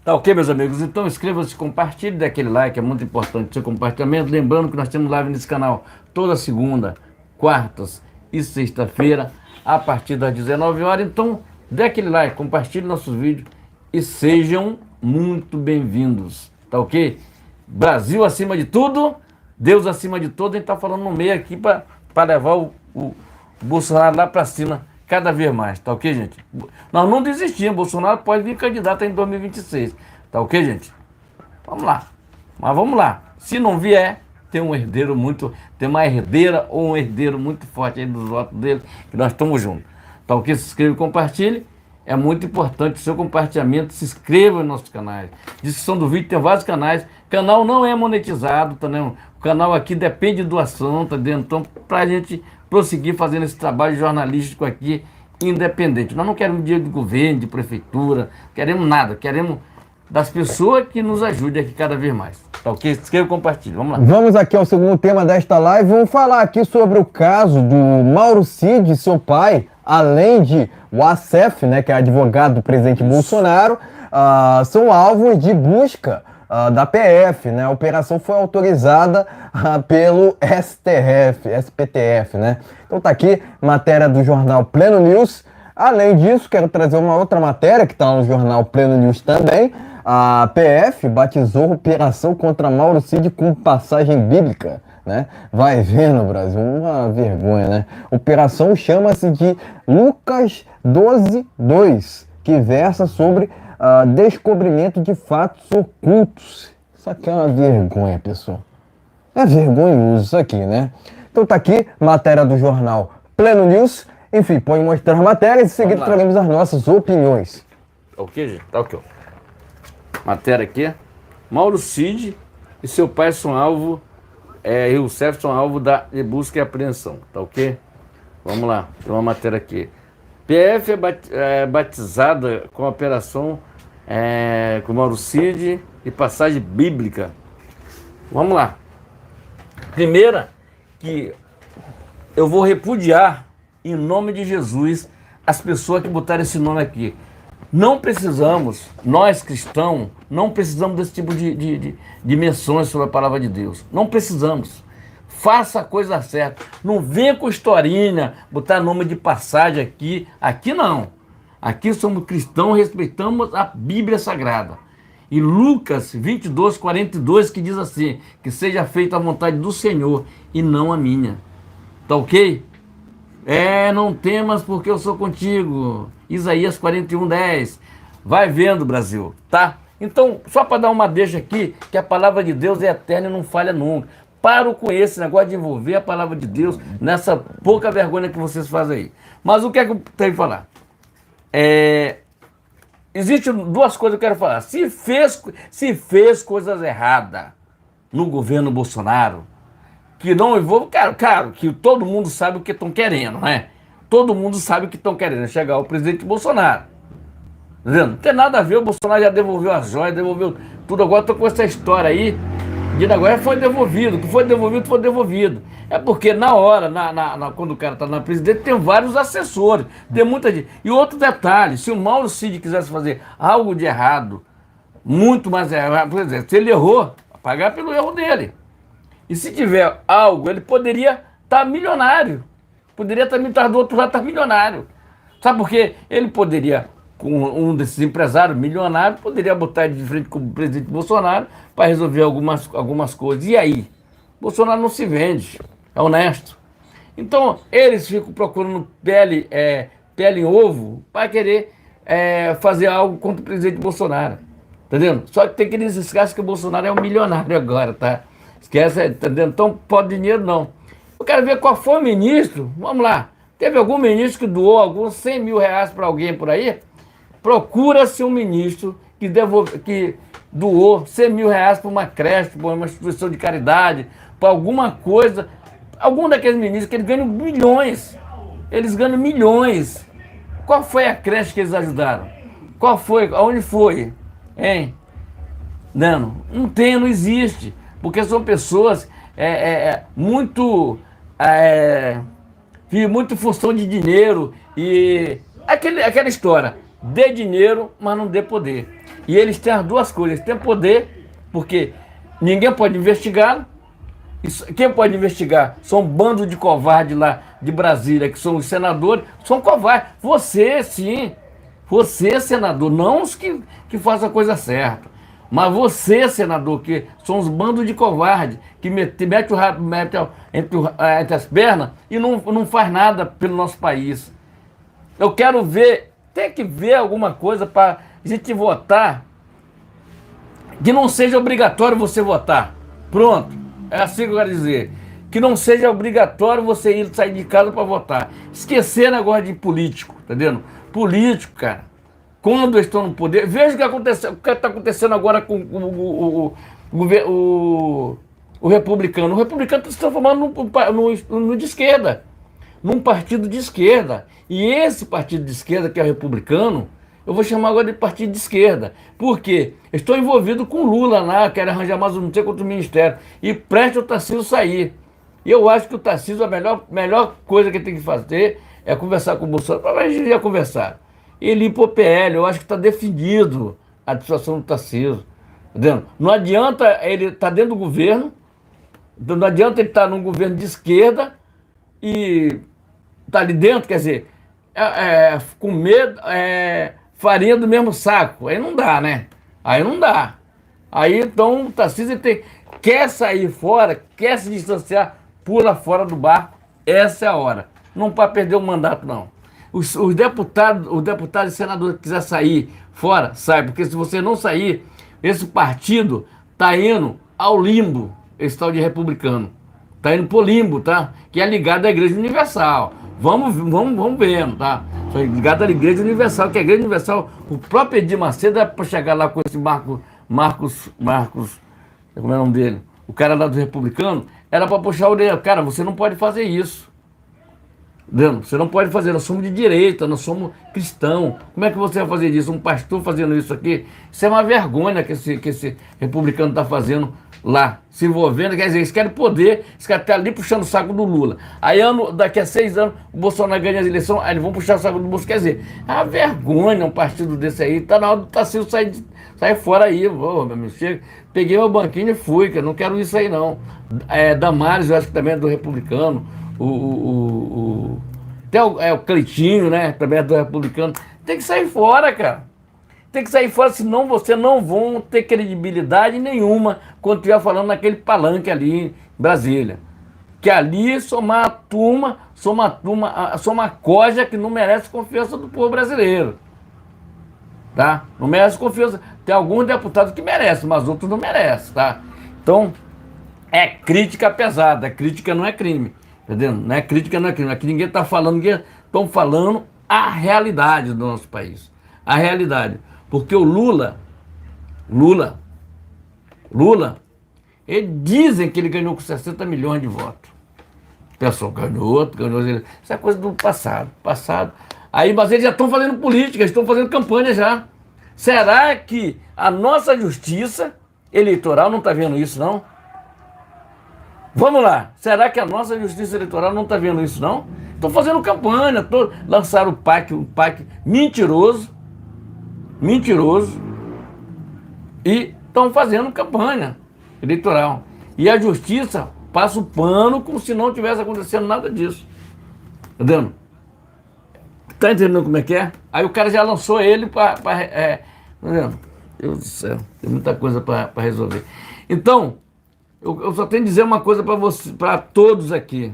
Tá ok, meus amigos? Então inscreva-se, compartilhe, dê aquele like, é muito importante o seu compartilhamento. Lembrando que nós temos live nesse canal toda segunda, quartas e sexta-feira, a partir das 19 horas. Então, dê aquele like, compartilhe nossos vídeos e sejam muito bem-vindos. Tá ok? Brasil acima de tudo, Deus acima de tudo. A gente tá falando no meio aqui para levar o Bolsonaro lá para cima cada vez mais, tá ok, gente? Nós não desistimos, Bolsonaro pode vir candidato em 2026, tá ok, gente? Vamos lá, mas vamos lá. Se não vier, tem uma herdeira ou um herdeiro muito forte aí dos votos dele, que nós estamos juntos, tá ok? Se inscreva e compartilhe, é muito importante o seu compartilhamento, se inscreva nos nossos canais. Descrição do vídeo tem vários canais, o canal não é monetizado, tá, né? O canal aqui depende de doação, tá dentro, então pra gente prosseguir fazendo esse trabalho jornalístico aqui independente. Nós não queremos dinheiro de governo, de prefeitura, queremos nada, queremos das pessoas que nos ajudem aqui cada vez mais. Tá ok? Se inscreva e compartilhe. Vamos lá. Vamos aqui ao segundo tema desta live. Vamos falar aqui sobre o caso do Mauro Cid e seu pai, além de o Assef, né, que é advogado do presidente Bolsonaro, são alvos de busca da PF, né? A operação foi autorizada pelo STF, né? Então tá aqui, matéria do jornal Pleno News. Além disso, quero trazer uma outra matéria que está no jornal Pleno News também. A PF batizou operação contra Mauro Cid com passagem bíblica. né? Vai vendo, Brasil, uma vergonha, né? Operação chama-se de Lucas 12:2, que versa sobre descobrimento de fatos ocultos. Isso aqui é uma vergonha, pessoal. É vergonhoso isso aqui, né? Então tá aqui, matéria do jornal Pleno News. Enfim, pode mostrar a matéria e em seguida traremos as nossas opiniões. Ok, gente? Tá ok. Matéria aqui. Mauro Cid e seu pai são alvo, e o Cef são alvo de busca e apreensão. Tá ok? Vamos lá, tem uma matéria aqui. PF é batizada com a operação com Mauro Cid e passagem bíblica. Vamos lá. Primeira, que eu vou repudiar, em nome de Jesus, as pessoas que botaram esse nome aqui. Não precisamos, nós cristãos, não precisamos desse tipo de menções sobre a palavra de Deus. Não precisamos. Faça a coisa certa. Não venha com historinha, botar nome de passagem aqui. Aqui não. Aqui somos cristãos, respeitamos a Bíblia Sagrada. E Lucas 22:42, que diz assim, que seja feita a vontade do Senhor e não a minha. Tá ok? Não temas porque eu sou contigo. Isaías 41:10. Vai vendo, Brasil, tá? Então, só para dar uma deixa aqui, que a palavra de Deus é eterna e não falha nunca. Paro com esse negócio de envolver a palavra de Deus nessa pouca vergonha que vocês fazem aí. Mas o que é que eu tenho que falar? Existem duas coisas que eu quero falar. Se fez coisas erradas no governo Bolsonaro, que não envolve, claro, que todo mundo sabe o que estão querendo, né? Todo mundo sabe o que estão querendo, chegar o presidente Bolsonaro. Entendeu? Não tem nada a ver, o Bolsonaro já devolveu as joias, devolveu tudo. Agora estou com essa história aí, de agora foi devolvido, que foi devolvido, foi devolvido. É porque na hora, quando o cara está na presidente, tem vários assessores, tem muita gente. E outro detalhe, se o Mauro Cid quisesse fazer algo de errado, muito mais errado, por exemplo, se ele errou, pagar pelo erro dele. E se tiver algo, ele poderia estar milionário. Poderia estar do outro lado, estar milionário. Sabe por quê? Ele poderia, com um desses empresários milionários, poderia botar ele de frente com o presidente Bolsonaro para resolver algumas coisas. E aí? Bolsonaro não se vende, é honesto. Então, eles ficam procurando pele em ovo para querer fazer algo contra o presidente Bolsonaro. Entendendo? Só que tem que esquecer que o Bolsonaro é um milionário agora, tá? Esquece, entendeu? Então, pode dinheiro não. Eu quero ver qual foi o ministro. Vamos lá. Teve algum ministro que doou alguns 100 mil reais para alguém por aí? Procura-se um ministro que doou 100 mil reais para uma creche, para uma instituição de caridade, para alguma coisa. Algum daqueles ministros que eles ganham milhões. Eles ganham milhões. Qual foi a creche que eles ajudaram? Qual foi? Aonde foi? Hein? Não tem, não existe. Porque são pessoas muito função de dinheiro e aquela história, dê dinheiro, mas não dê poder. E eles têm as duas coisas, eles têm poder, porque ninguém pode investigar. Quem pode investigar são um bando de covardes lá de Brasília, que são os senadores, são covardes. Você, sim, você, senador, não os que façam a coisa certa. Mas você, senador, que são uns bandos de covarde, que mete o rabo entre as pernas e não faz nada pelo nosso país. Eu quero ver, tem que ver alguma coisa para a gente votar, que não seja obrigatório você votar. Pronto, é assim que eu quero dizer. Que não seja obrigatório você sair de casa para votar. Esquecer negócio de político, tá entendendo? Político, cara. Quando estão no poder, veja o que está acontecendo agora com o republicano. O republicano está se transformando no de esquerda, num partido de esquerda. E esse partido de esquerda, que é o republicano, eu vou chamar agora de partido de esquerda. Por quê? Estou envolvido com Lula lá, quero arranjar mais não sei quanto ministério. E preste o Tarcísio sair. E eu acho que o Tarcísio, a melhor coisa que ele tem que fazer é conversar com o Bolsonaro. Mas a gente ia conversar. Ele ir para o PL, eu acho que está definido a situação do Tarcísio. Entendeu? Não adianta ele estar dentro do governo, não adianta ele estar num governo de esquerda e estar ali dentro, quer dizer, com medo, farinha do mesmo saco. Aí não dá, né? Aí não dá. Aí então o Tarcísio quer sair fora, quer se distanciar, pula fora do barco. Essa é a hora. Não para perder o mandato, não. Os deputados e senadores que quiser sair fora, sai. Porque se você não sair, esse partido está indo ao limbo, esse tal de republicano. Está indo pro limbo, tá? Que é ligado à Igreja Universal. Vamos vendo, tá? Foi ligado à Igreja Universal, que a Igreja Universal, o próprio Edir Macedo é para chegar lá com esse Marcos, como é o nome dele? O cara lá do republicano, era para puxar o dedo. Cara, você não pode fazer isso. Entendeu? Você não pode fazer, nós somos de direita, nós somos cristãos. Como é que você vai fazer isso? Um pastor fazendo isso aqui? Isso é uma vergonha que esse republicano está fazendo lá, se envolvendo. Quer dizer, eles querem poder, eles querem estar ali puxando o saco do Lula. Aí daqui a 6 anos o Bolsonaro ganha as eleições, aí eles vão puxar o saco do Bolsonaro. Quer dizer, é uma vergonha um partido desse aí. Está na hora do Tarcísio sair fora aí. Meu amigo, chega. Peguei meu banquinho e fui, que eu não quero isso aí não. Damares, eu acho que também é do republicano. Até o Cleitinho, né? Também é do republicano. Tem que sair fora, cara. Tem que sair fora, senão você não vão ter credibilidade nenhuma quando estiver falando naquele palanque ali em Brasília. Que ali sou uma coja que não merece confiança do povo brasileiro. Tá? Não merece confiança. Tem alguns deputados que merecem, mas outros não merecem, tá? Então, é crítica pesada. Crítica não é crime. Entendeu? Não é crítica, não é crime. Aqui ninguém está falando, estão falando a realidade do nosso país. A realidade. Porque o Lula, eles dizem que ele ganhou com 60 milhões de votos. O pessoal ganhou. Isso é coisa do passado. Aí, mas eles já estão fazendo política, eles estão fazendo campanha já. Será que a nossa justiça eleitoral não está vendo isso, não? Vamos lá. Será que a nossa justiça eleitoral não está vendo isso, não? Estão fazendo campanha, lançaram um PAC mentiroso, e estão fazendo campanha eleitoral. E a justiça passa o pano como se não tivesse acontecendo nada disso. Entendendo? Tá entendendo como é que é? Aí o cara já lançou ele para... Meu Deus do céu, tem muita coisa para resolver. Então, eu só tenho que dizer uma coisa para todos aqui.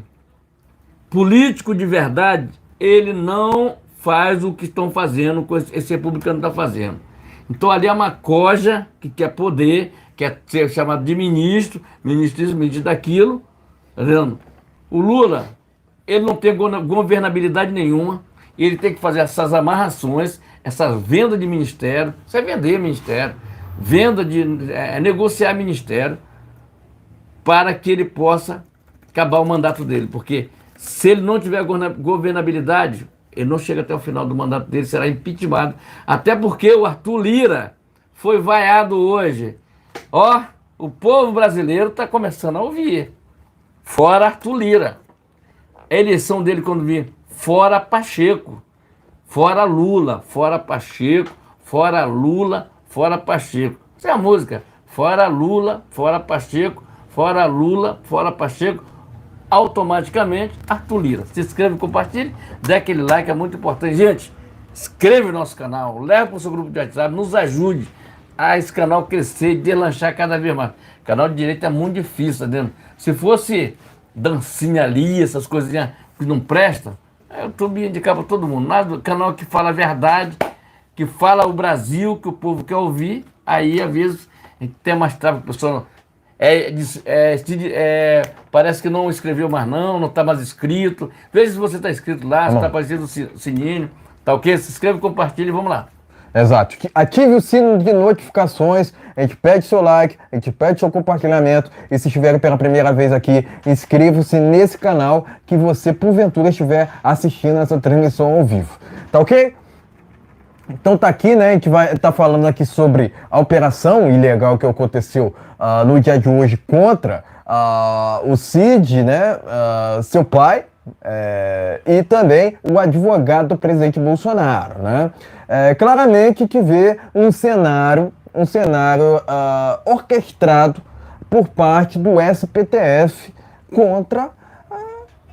Político de verdade, ele não faz o que estão fazendo, com esse republicano está fazendo. Então ali é uma coja que quer poder, quer ser chamado de ministro isso, ministro daquilo. Tá vendo? O Lula, ele não tem governabilidade nenhuma, ele tem que fazer essas amarrações, essa venda de ministério, isso é vender ministério, negociar ministério, para que ele possa acabar o mandato dele. Porque se ele não tiver governabilidade, ele não chega até o final do mandato dele, será impeachmentado. Até porque o Arthur Lira foi vaiado hoje. Ó, o povo brasileiro está começando a ouvir. Fora Arthur Lira. A eleição dele quando vir, fora Pacheco. Fora Lula, fora Pacheco, fora Lula, fora Pacheco. Essa é a música. Fora Lula, fora Pacheco, fora Lula, fora Pacheco. Automaticamente, Arthur Lira. Se inscreve, compartilhe, dê aquele like, é muito importante. Gente, inscreve no nosso canal, leve para o seu grupo de WhatsApp, nos ajude a esse canal crescer e deslanchar cada vez mais. Canal de direita é muito difícil, tá vendo? Se fosse dancinha ali, essas coisinhas que não prestam, o YouTube ia indicar para todo mundo. Mas o canal que fala a verdade, que fala o Brasil, que o povo quer ouvir, aí às vezes a gente tem mais trava, a pessoa parece que não escreveu mais não está mais inscrito. Veja se você está inscrito lá, se está aparecendo o sininho, tá ok? Se inscreve, compartilha e vamos lá. Exato. Ative o sino de notificações, a gente pede seu like, a gente pede seu compartilhamento e se estiver pela primeira vez aqui, inscreva-se nesse canal que você porventura estiver assistindo essa transmissão ao vivo. Tá ok? Então tá aqui, né, a gente vai estar falando aqui sobre a operação ilegal que aconteceu no dia de hoje contra o Cid, né, seu pai, e também o advogado do presidente Bolsonaro, né? Claramente que vê um cenário orquestrado por parte do SPTF contra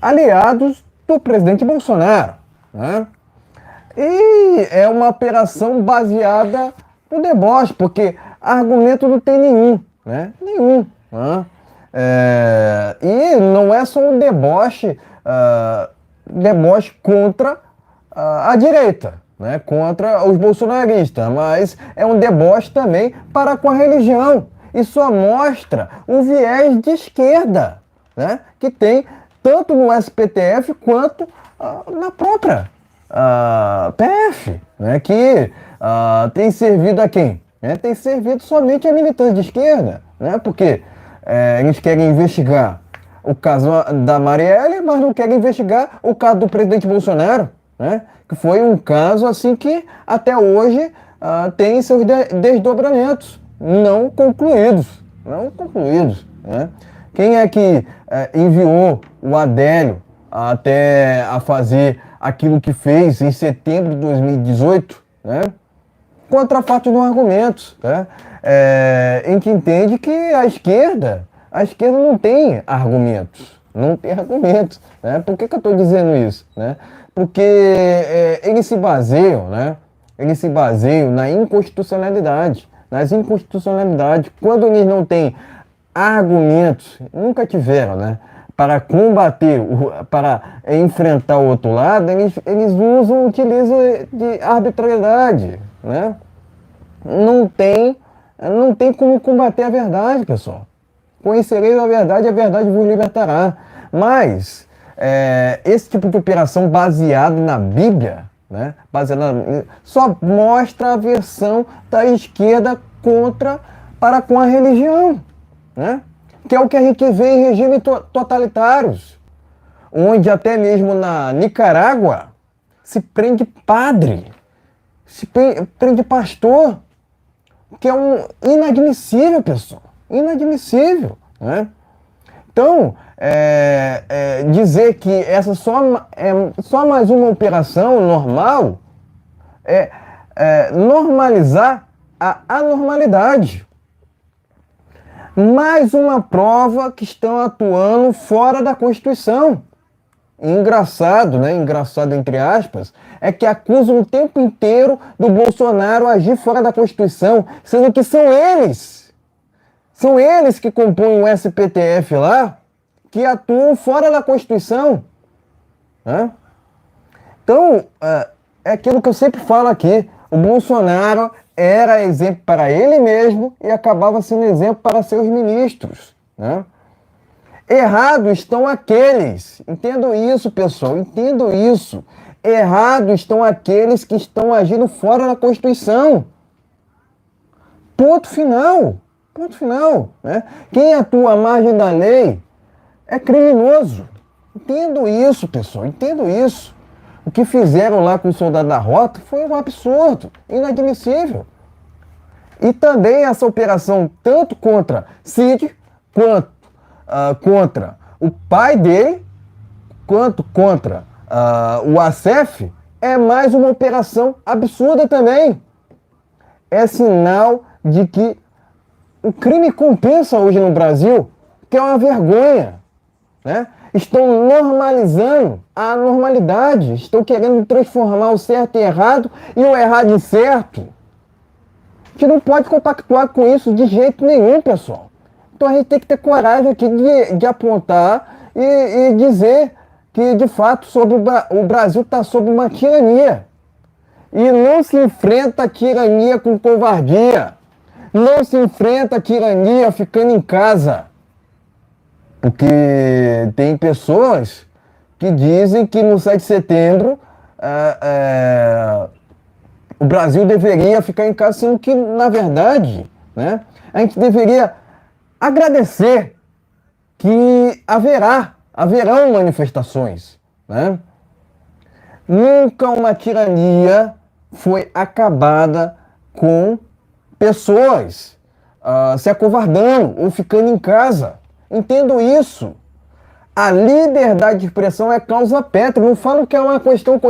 aliados do presidente Bolsonaro, né? E é uma operação baseada O deboche, porque argumento não tem nenhum, né? Nenhum. Né? E não é só um deboche, deboche contra a direita, né? Contra os bolsonaristas, mas é um deboche também para com a religião. E só mostra o viés de esquerda, né? Que tem tanto no SPTF quanto na própria PF, né? Que tem servido a quem? Tem servido somente a militantes de esquerda, né? Porque eles querem investigar o caso da Marielle, mas não querem investigar o caso do presidente Bolsonaro, né? Que foi um caso assim que até hoje tem seus desdobramentos não concluídos, né? Quem é que enviou o Adélio até a fazer aquilo que fez em setembro de 2018, né? Contra fatos não argumentos, né? Em que entende que a esquerda não tem argumentos, né? Por que eu estou dizendo isso, né? Porque eles se baseiam, né? Eles se baseiam nas inconstitucionalidades, quando eles não têm argumentos, nunca tiveram, né? Para combater, para enfrentar o outro lado, eles utilizam de arbitrariedade, né? Não tem como combater a verdade, pessoal. Conhecereis a verdade vos libertará. Mas esse tipo de operação baseado na Bíblia, né? Só mostra a versão da esquerda para com a religião, né? Que é o que a gente vê em regimes totalitários, onde até mesmo na Nicarágua se prende padre, se prende pastor, que é inadmissível, pessoal, inadmissível, né? Então, dizer que essa é só mais uma operação normal é normalizar a anormalidade. Mais uma prova que estão atuando fora da Constituição. Engraçado, né? Engraçado entre aspas, é que acusam o tempo inteiro do Bolsonaro agir fora da Constituição, sendo que são eles que compõem o SPTF lá, que atuam fora da Constituição, né? Então, é aquilo que eu sempre falo aqui, o Bolsonaro era exemplo para ele mesmo e acabava sendo exemplo para seus ministros, né? Errados estão aqueles, entendo isso, pessoal, entendo isso. Errados estão aqueles que estão agindo fora da Constituição. Ponto final, né? Quem atua à margem da lei é criminoso. Entendo isso, pessoal, entendo isso. O que fizeram lá com o soldado da Rota foi um absurdo, inadmissível. E também essa operação, tanto contra Cid, quanto contra o pai dele, quanto contra o Assef, é mais uma operação absurda também. É sinal de que o crime compensa hoje no Brasil, que é uma vergonha, né? Estão normalizando a anormalidade, estão querendo transformar o certo em errado e o errado em certo. A gente não pode compactuar com isso de jeito nenhum, pessoal. Então a gente tem que ter coragem aqui de apontar e dizer que, de fato, o Brasil está sob uma tirania. E não se enfrenta a tirania com covardia. Não se enfrenta a tirania ficando em casa. Porque tem pessoas que dizem que no 7 de setembro o Brasil deveria ficar em casa, sendo que, na verdade, né, a gente deveria agradecer que haverão manifestações, né? Nunca uma tirania foi acabada com pessoas se acovardando ou ficando em casa. Entendo isso. A liberdade de expressão é causa pétrea. Não falo que é uma questão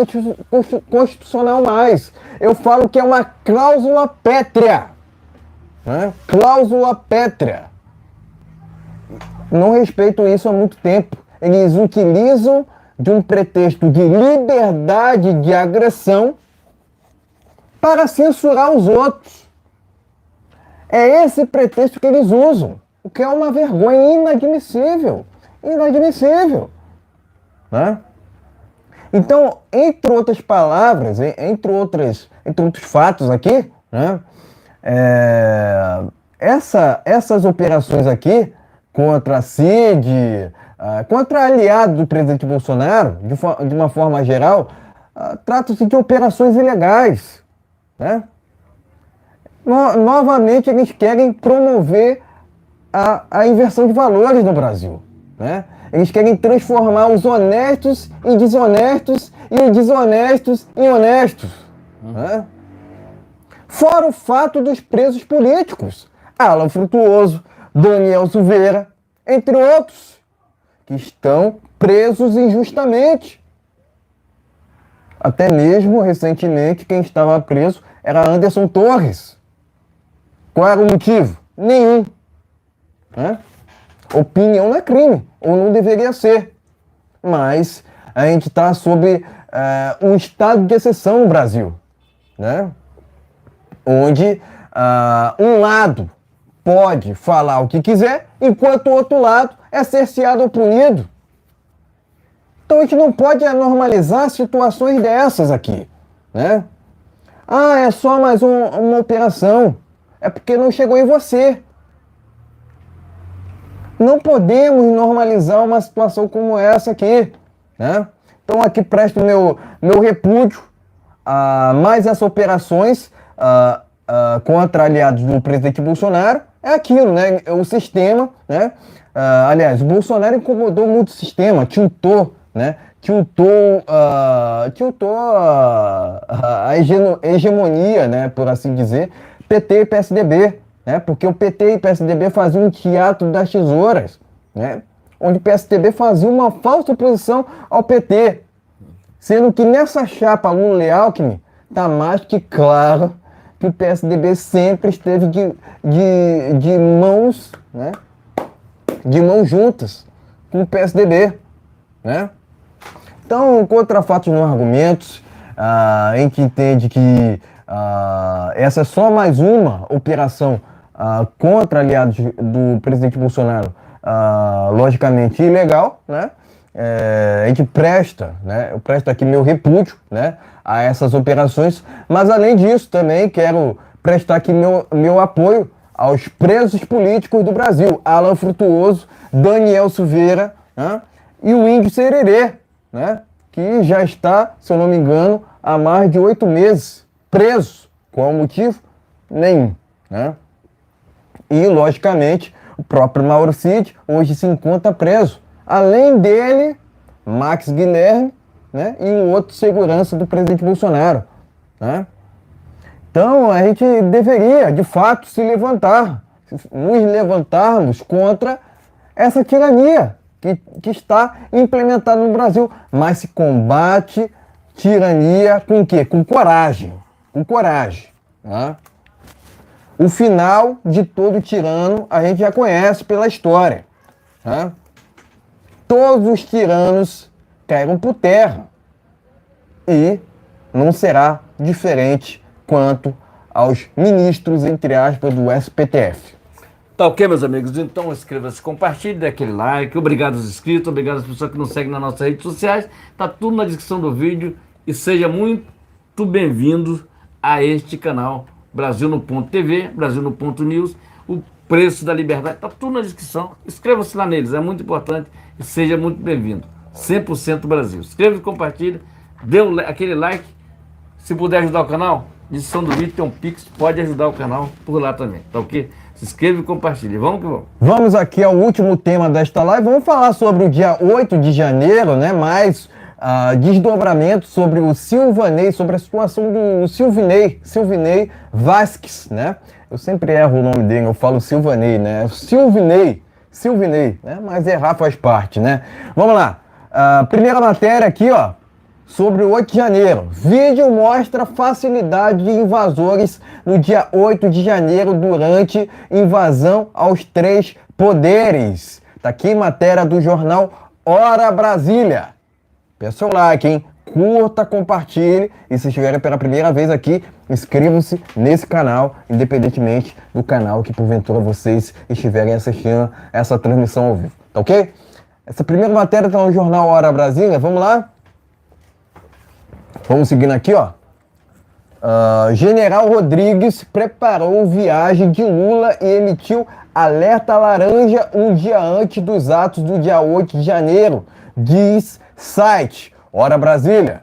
constitucional mais. Eu falo que é uma cláusula pétrea. Né? Cláusula pétrea. Não respeito isso há muito tempo. Eles utilizam de um pretexto de liberdade de agressão para censurar os outros. É esse pretexto que eles usam, o que é uma vergonha inadmissível. Inadmissível. Né? Então, entre outras palavras, entre outros fatos aqui, né, essas operações aqui contra a CID, contra aliados do presidente Bolsonaro, de uma forma geral, tratam-se de operações ilegais. Né? Novamente, eles querem promover a inversão de valores no Brasil. Né? Eles querem transformar os honestos em desonestos e os desonestos em honestos. Né? Fora o fato dos presos políticos, Alan Frutuoso, Daniel Silveira, entre outros, que estão presos injustamente. Até mesmo, recentemente, quem estava preso era Anderson Torres. Qual era o motivo? Nenhum. Né? Opinião não é crime, ou não deveria ser. Mas a gente está sob um estado de exceção no Brasil, né? Onde um lado pode falar o que quiser, enquanto o outro lado é cerceado ou punido. Então a gente não pode normalizar situações dessas aqui, né? É só mais uma operação. É porque não chegou em você. Não podemos normalizar uma situação como essa aqui, né? Então aqui presto meu repúdio a mais essas operações contra aliados do presidente Bolsonaro. É aquilo, né? O sistema, né? Aliás, o Bolsonaro incomodou muito o sistema, tiltou, né? Tiltou a hegemonia, né? Por assim dizer, PT e PSDB. Né? Porque o PT e o PSDB faziam um teatro das tesouras, né? Onde o PSDB fazia uma falsa oposição ao PT, sendo que nessa chapa Lula e Alckmin está mais que claro que o PSDB sempre esteve de mãos, né? De mãos juntas com o PSDB, né? Então, contra fatos não argumentos, a gente entende que essa é só mais uma operação contra aliados do presidente Bolsonaro, logicamente ilegal, né? A gente presta, né? Eu presto aqui meu repúdio, né? A essas operações, mas além disso também quero prestar aqui meu apoio aos presos políticos do Brasil, Alan Frutuoso, Daniel Silveira, né? E o Índio Sererê, né? Que já está, se eu não me engano, há mais de 8 meses preso. Qual o motivo? Nenhum, né? E, logicamente, o próprio Mauro Cid hoje se encontra preso. Além dele, Max Guilherme, né? E um outro segurança do presidente Bolsonaro, né? Então, a gente deveria, de fato, nos levantarmos contra essa tirania que está implementada no Brasil. Mas se combate tirania com o quê? Com coragem. Com coragem, né? O final de todo tirano a gente já conhece pela história. Né? Todos os tiranos caíram por terra. E não será diferente quanto aos ministros, entre aspas, do STF. Tá ok, meus amigos? Então inscreva-se, compartilhe, dê aquele like. Obrigado aos inscritos, obrigado às pessoas que nos seguem nas nossas redes sociais. Tá tudo na descrição do vídeo. E seja muito bem-vindo a este canal Brasil no Ponto TV, Brasil no Ponto News, o preço da liberdade, tá tudo na descrição. Inscreva-se lá neles, é muito importante e seja muito bem-vindo. 100% Brasil. Inscreva-se, compartilha, dê aquele like. Se puder ajudar o canal, descrição do vídeo tem um Pix, pode ajudar o canal por lá também, tá ok? Se inscreva e compartilhe. Vamos que vamos. Vamos aqui ao último tema desta live. Vamos falar sobre o dia 8 de janeiro, né? Mais desdobramento sobre o Silvanei, sobre a situação do Silvinei Vasquez, né? Eu sempre erro o nome dele, eu falo Silvanei, né? Silvinei, né? Mas errar faz parte, né? Vamos lá. Primeira matéria aqui, ó, sobre o 8 de janeiro. Vídeo mostra facilidade de invasores no dia 8 de janeiro durante invasão aos 3 poderes. Tá aqui matéria do jornal Hora Brasília. Peça o like, hein? curta, compartilhe e se estiverem pela primeira vez aqui, inscrevam-se nesse canal, independentemente do canal que porventura vocês estiverem assistindo essa transmissão ao vivo, tá ok? Essa primeira matéria está no jornal Hora Brasília, vamos lá? Vamos seguindo aqui, ó. General Rodrigues preparou viagem de Lula e emitiu alerta laranja um dia antes dos atos do dia 8 de janeiro, diz site Hora Brasília.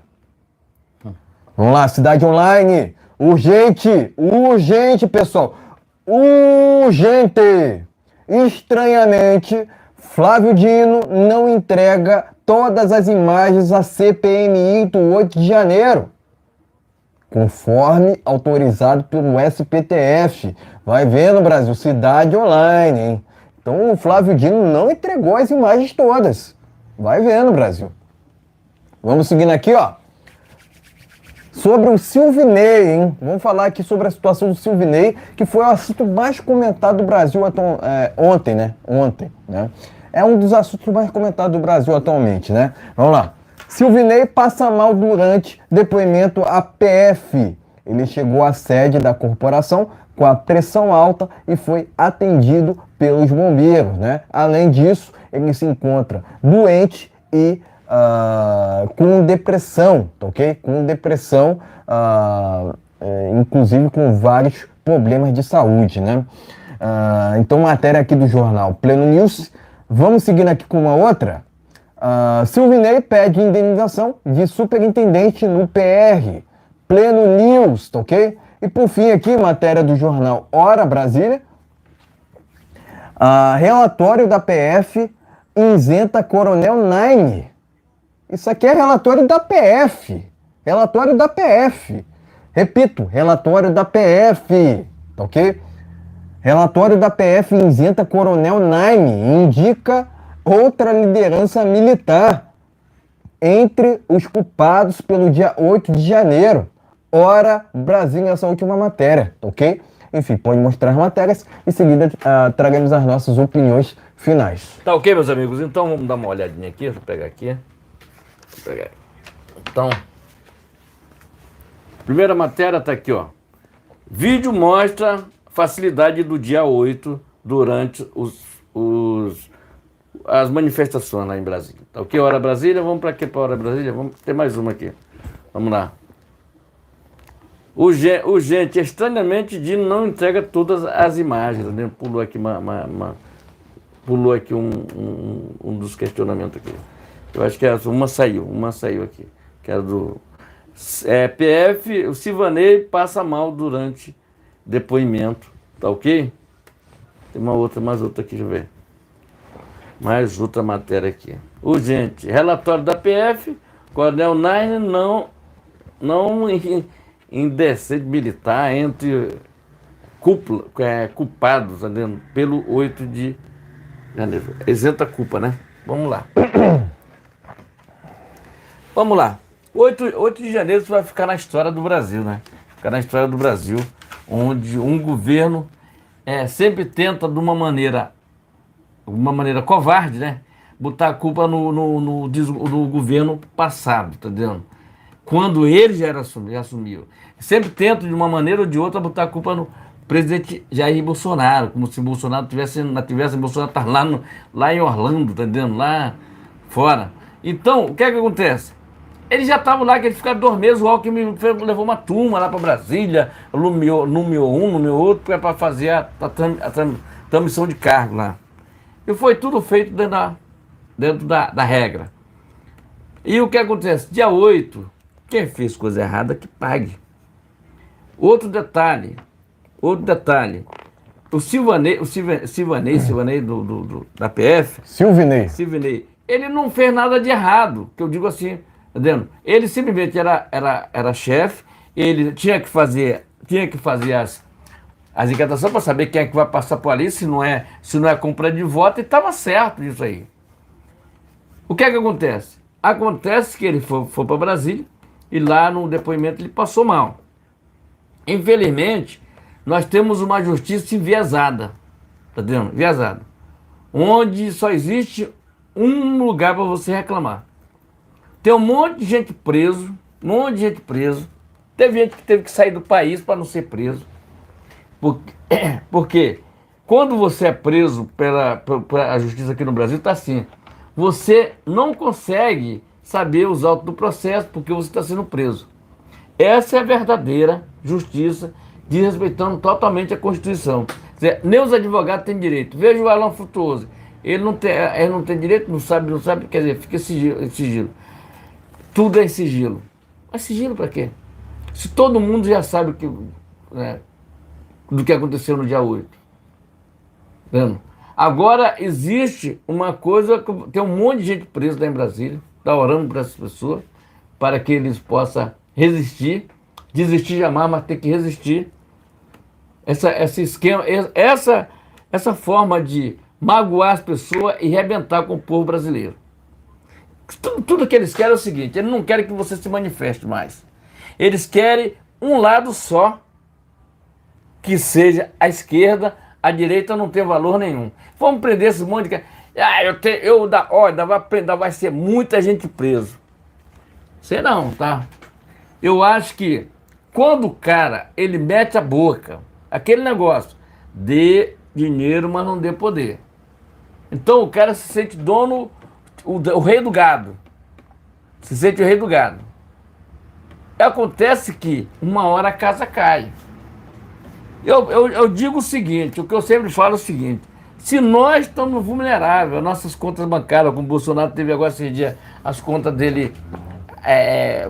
Vamos lá, Cidade Online. Urgente, urgente, pessoal. Urgente. Estranhamente, Flávio Dino não entrega todas as imagens à CPMI do 8 de janeiro, conforme autorizado pelo SPTF. Vai vendo, Brasil, Cidade Online, hein? Então o Flávio Dino não entregou as imagens todas. Vai vendo, Brasil. Vamos seguindo aqui, ó. Sobre o Silvinei, hein? Vamos falar aqui sobre a situação do Silvinei, que foi o assunto mais comentado do Brasil ontem, né? Ontem, né? É um dos assuntos mais comentados do Brasil atualmente, né? Vamos lá. Silvinei passa mal durante depoimento à PF. Ele chegou à sede da corporação com a pressão alta e foi atendido pelos bombeiros, né? Além disso, ele se encontra doente e com depressão, tá ok? Com depressão, inclusive com vários problemas de saúde, né? Então, matéria aqui do jornal Pleno News. Vamos seguindo aqui com uma outra. Silvinei pede indenização de superintendente no PR. Pleno News, tá ok? E por fim aqui, matéria do jornal Hora Brasília. Relatório da PF isenta Coronel Naime. Isso aqui é relatório da PF. Relatório da PF. Repito, relatório da PF, tá ok? Relatório da PF isenta Coronel Naime e indica outra liderança militar entre os culpados pelo dia 8 de janeiro. Hora Brasília, essa última matéria, ok? Enfim, pode mostrar as matérias e em seguida traremos as nossas opiniões finais. Tá ok, meus amigos? Então vamos dar uma olhadinha aqui. Deixa eu pegar aqui. Então, primeira matéria tá aqui, ó. Vídeo mostra facilidade do dia 8 durante as manifestações lá em Brasília. Tá ok? Hora Brasília, vamos para quê? Para Hora Brasília? Vamos ter mais uma aqui. Vamos lá. Urgente, estranhamente, Dino não entrega todas as imagens. Né? Pulou aqui um dos questionamentos aqui. Eu acho que uma saiu aqui. Que era do PF, o Silvanei passa mal durante depoimento. Tá ok? Tem mais outra aqui, deixa eu ver. Mais outra matéria aqui. Urgente, relatório da PF, Coronel Naime não indecente militar entre culpados, tá vendo? Pelo 8 de janeiro. Isenta culpa, né? Vamos lá. Vamos lá. 8 de janeiro vai ficar na história do Brasil, né? Ficar na história do Brasil, onde um governo sempre tenta, de uma maneira covarde, né? Botar a culpa no governo passado, tá entendendo? Quando ele já assumiu. Sempre tenta, de uma maneira ou de outra, botar a culpa no presidente Jair Bolsonaro, como se Bolsonaro Bolsonaro tá lá em Orlando, tá entendendo? Lá fora. Então, o que é que acontece? Eles já estavam lá, que eles ficaram 2 meses, o Alckmin levou uma turma lá para Brasília, nomeou outro, para fazer a transmissão de cargo lá. E foi tudo feito dentro da regra. E o que acontece? Dia 8, quem fez coisa errada, que pague. Outro detalhe. O Silvanei da PF... Silvinei. Ele não fez nada de errado, que eu digo assim, tá vendo? Ele simplesmente era chefe, ele tinha que fazer as encantações para saber quem é que vai passar por ali, se não é compra de voto, e estava certo isso aí. O que é que acontece? Acontece que ele foi para Brasília e lá no depoimento ele passou mal. Infelizmente, nós temos uma justiça enviesada, tá vendo? Enviesada. Onde só existe um lugar para você reclamar. Tem um monte de gente preso, um monte de gente preso. Teve gente que teve que sair do país para não ser preso. Porque quando você é preso pela justiça aqui no Brasil, está assim. Você não consegue saber os autos do processo porque você está sendo preso. Essa é a verdadeira justiça, desrespeitando totalmente a Constituição. Quer dizer, nem os advogados têm direito. Veja o Alan Frutuoso. Ele não tem direito, não sabe, quer dizer, fica em sigilo. Tudo é em sigilo. Mas sigilo para quê? Se todo mundo já sabe do que aconteceu no dia 8. Vendo? Agora existe uma coisa, tem um monte de gente presa lá em Brasília, está orando para essas pessoas, para que eles possam resistir, desistir jamais, mas tem que resistir. Esse esquema, essa forma de magoar as pessoas e rebentar com o povo brasileiro. Tudo que eles querem é o seguinte: eles não querem que você se manifeste mais. Eles querem um lado só, que seja a esquerda. A direita não tem valor nenhum. Vamos prender esse monte de... ainda vai ser muita gente preso. Sei não, tá? Eu acho que quando o cara, ele mete a boca, aquele negócio, dê dinheiro, mas não dê poder. Então o cara se sente dono, o rei do gado. Se sente o rei do gado. Acontece que uma hora a casa cai. Eu digo o seguinte, o que eu sempre falo é o seguinte: se nós estamos vulneráveis, as nossas contas bancárias, como o Bolsonaro teve agora esse dia, as contas dele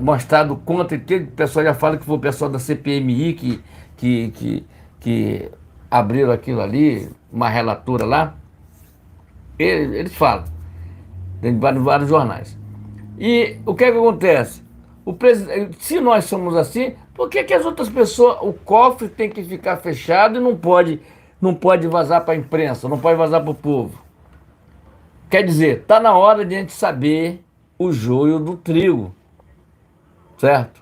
mostrado conta, e o pessoal já fala que foi o pessoal da CPMI que abriram aquilo ali, uma relatora lá, eles falam, tem vários jornais. E o que é que acontece? Se nós somos assim, por que as outras pessoas, o cofre tem que ficar fechado e não pode vazar para a imprensa, não pode vazar para o povo? Quer dizer, está na hora de a gente saber o joio do trigo, certo?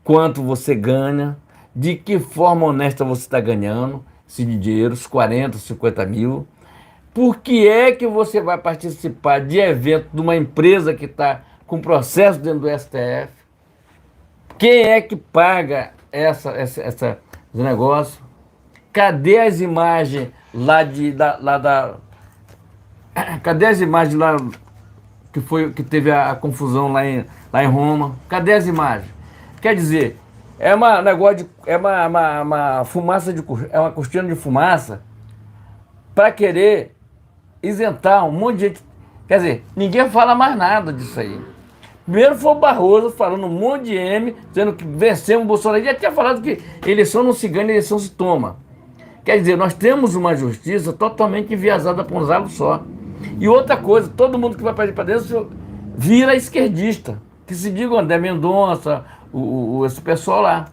Quanto você ganha, de que forma honesta você está ganhando esse dinheiro, os 40, 50 mil. Por que é que você vai participar de evento de uma empresa que está com processo dentro do STF? Quem é que paga esse negócio? Cadê as imagens cadê as imagens lá que teve a confusão lá em Roma? Cadê as imagens? Quer dizer, é uma fumaça é uma cortina de fumaça para querer isentar um monte de gente. Quer dizer, ninguém fala mais nada disso aí. Primeiro foi o Barroso falando um monte de M, dizendo que vencemos o Bolsonaro. Ele já tinha falado que eleição não se ganha, eleição se toma. Quer dizer, nós temos uma justiça totalmente enviesada para um lado só. E outra coisa, todo mundo que vai para dentro vira esquerdista. Que se diga o André Mendonça, esse pessoal lá.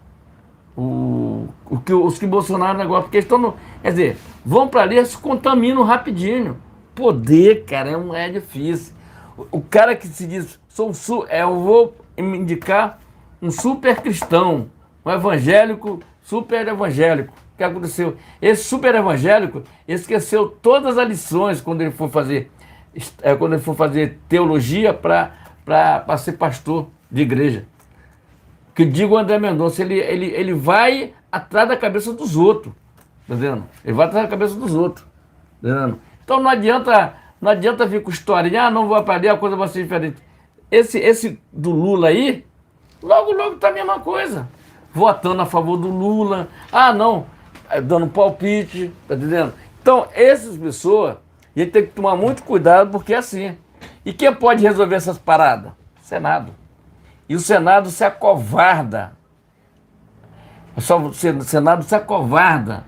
Os que Bolsonaro negócio, porque eles estão no. Quer dizer, vão para ali e se contaminam rapidinho. Poder, cara, é difícil. O cara que se diz, eu vou me indicar um super cristão, um evangélico, super evangélico. O que aconteceu? Esse super evangélico esqueceu todas as lições quando ele for fazer teologia para ser pastor de igreja. Que digo o André Mendonça, ele vai atrás da cabeça dos outros, tá vendo? Ele vai atrás da cabeça dos outros, tá vendo? Então não adianta vir com historinha, não vou para ali, a coisa vai ser diferente. Esse do Lula aí, logo tá a mesma coisa. Votando a favor do Lula, não, dando palpite, tá entendendo? Então, essas pessoas, a gente tem que tomar muito cuidado, porque é assim. E quem pode resolver essas paradas? O Senado. E o Senado se acovarda. O Senado se acovarda,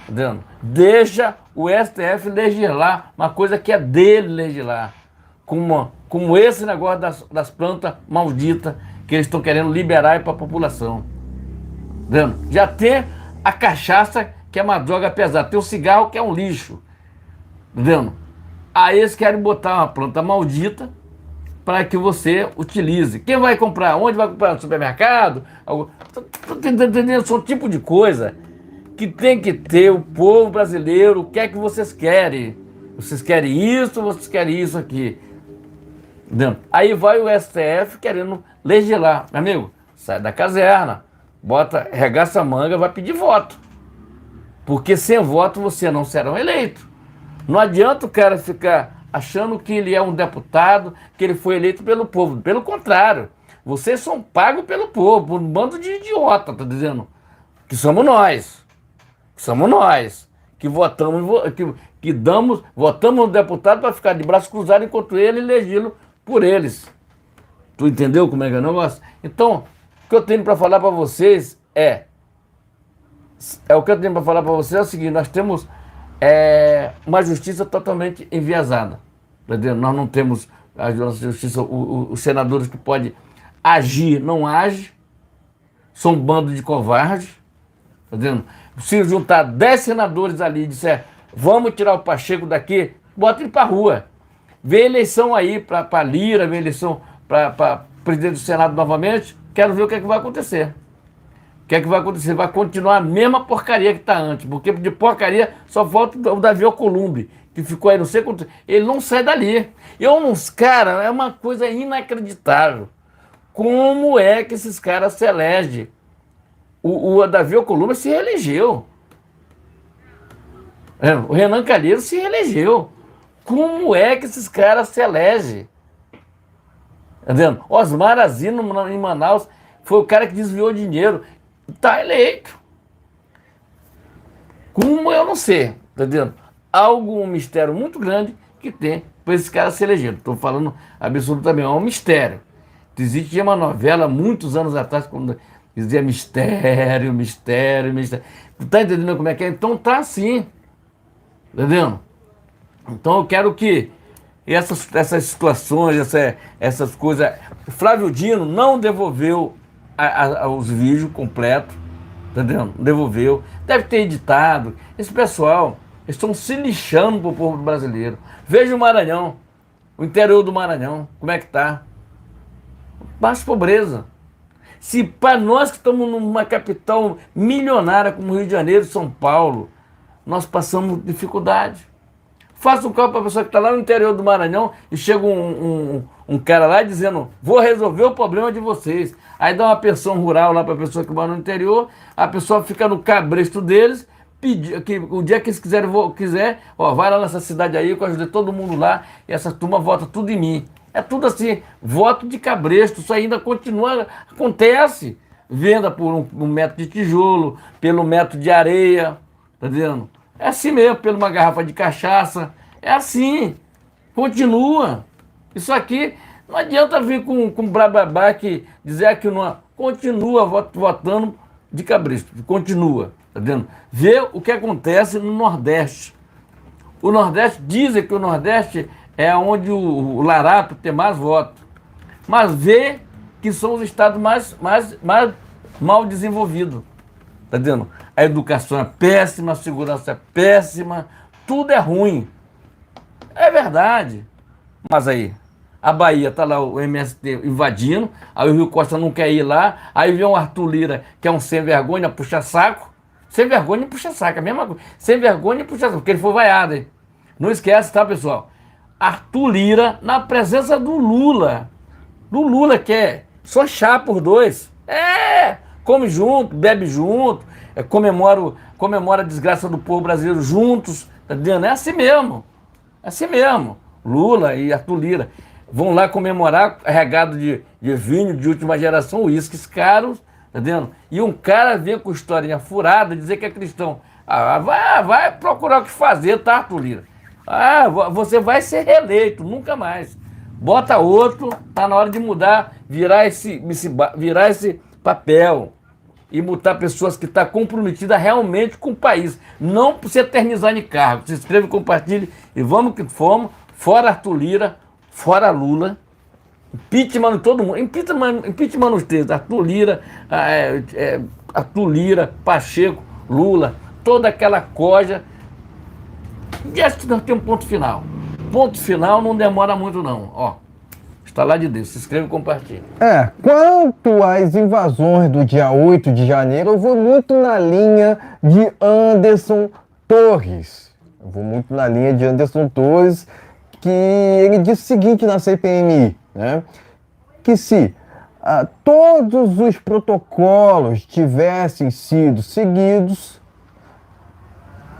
tá entendendo? Deixa o STF legislar uma coisa que é dele legislar. Como esse negócio das plantas malditas que eles estão querendo liberar para a população. Entendeu? Já tem a cachaça, que é uma droga pesada. Tem o cigarro, que é um lixo. Entendeu? Aí eles querem botar uma planta maldita para que você utilize. Quem vai comprar? Onde vai comprar? No supermercado? Entendendo? São tipo de coisa que tem que ter o povo brasileiro. O que é que vocês querem? Vocês querem isso ou vocês querem isso aqui? Entendeu? Aí vai o STF querendo legislar. Meu amigo, sai da caserna, bota, regaça a manga, vai pedir voto. Porque sem voto você não será um eleito. Não adianta o cara ficar achando que ele é um deputado, que ele foi eleito pelo povo. Pelo contrário, vocês são pagos pelo povo, por um bando de idiota, tá dizendo? Que somos nós. Somos nós. Que votamos, votamos no deputado para ficar de braço cruzado enquanto ele elegê-lo por eles. Tu entendeu como é que é o negócio? Então, o que eu tenho para falar para vocês o que eu tenho para falar para vocês é o seguinte: nós temos uma justiça totalmente enviesada. Entendeu? Nós não temos a nossa justiça, os senadores que podem agir, não agem, são um bando de covardes. Entendeu? Se juntar 10 senadores ali e disser, vamos tirar o Pacheco daqui, bota ele para rua. Vê eleição aí para Lira, vê eleição para presidente do Senado novamente, quero ver o que é que vai acontecer. O que é que vai acontecer? Vai continuar a mesma porcaria que está antes, porque de porcaria só falta o Davi Alcolumbre, que ficou aí não sei quanto. Ele não sai dali. Cara, é uma coisa inacreditável. Como é que esses caras se elegem? O Davi Alcolumbre se reelegeu. O Renan Calheiros se reelegeu. Como é que esses caras se elegem? Tá vendo? Osmar Azino em Manaus foi o cara que desviou dinheiro. Está eleito. Como eu não sei, tá vendo? Um mistério muito grande que tem para esses caras se elegerem. Estou falando absolutamente, é um mistério. Existia uma novela muitos anos atrás, quando dizia mistério, mistério, mistério. Tu tá entendendo como é que é? Então tá assim. Tá vendo? Então eu quero que essas situações, essas coisas. O Flávio Dino não devolveu os vídeos completos, entendeu? Devolveu. Deve ter editado. Esse pessoal estão se lixando pro povo brasileiro. Veja o Maranhão, o interior do Maranhão, como é que tá? Baixa pobreza. Se para nós que estamos numa capital milionária como Rio de Janeiro, São Paulo, nós passamos dificuldade. Faça um cálculo para a pessoa que está lá no interior do Maranhão e chega um cara lá dizendo, vou resolver o problema de vocês. Aí dá uma pensão rural lá para a pessoa que mora no interior, a pessoa fica no cabresto deles, que o dia que eles quiser, vai lá nessa cidade aí, que eu ajudei todo mundo lá, e essa turma vota tudo em mim. É tudo assim, voto de cabresto, isso ainda continua, acontece. Venda por um metro de tijolo, pelo metro de areia, tá vendo? É assim mesmo, por uma garrafa de cachaça, é assim, continua. Isso aqui, não adianta vir com blá que dizer que não, continua votando de cabresto, continua, tá vendo? Vê o que acontece no Nordeste. O Nordeste, dizem que o Nordeste é onde o Larápio tem mais votos. Mas vê que são os estados mais mal desenvolvidos. Tá vendo? A educação é péssima, a segurança é péssima, tudo é ruim. É verdade. Mas aí, a Bahia tá lá o MST invadindo, aí o Rio Costa não quer ir lá, aí vem o Arthur Lira, que é um sem vergonha, puxa saco. Sem vergonha e puxa saco, é a mesma coisa. Sem vergonha e puxa saco, porque ele foi vaiado, hein? Não esquece, tá, pessoal? Arthur Lira na presença do Lula. Do Lula, que é só chá por dois. Come junto, bebe junto, comemora a desgraça do povo brasileiro juntos. Tá entendendo? É assim mesmo. É assim mesmo. Lula e Arthur Lira vão lá comemorar regado de vinho de última geração, uísques caros, tá entendendo? E um cara vem com historinha furada, dizer que é cristão. Vai procurar o que fazer, tá, Arthur Lira? Você vai ser reeleito, nunca mais. Bota outro, tá na hora de mudar, virar esse papel e botar pessoas que estão comprometidas realmente com o país. Não para se eternizar em cargo. Se inscreve, compartilhe e vamos que fomos. Fora Arthur Lira, fora Lula. Impeachment em todo mundo. Impeachment nos três. Arthur Lira, Pacheco, Lula, toda aquela coja. E acho que nós temos um ponto final. Ponto final não demora muito não. Está lá de Deus. Se inscreve e compartilha. Quanto às invasões do dia 8 de janeiro, eu vou muito na linha de Anderson Torres. Que ele disse o seguinte na CPMI. né, que se todos os protocolos tivessem sido seguidos,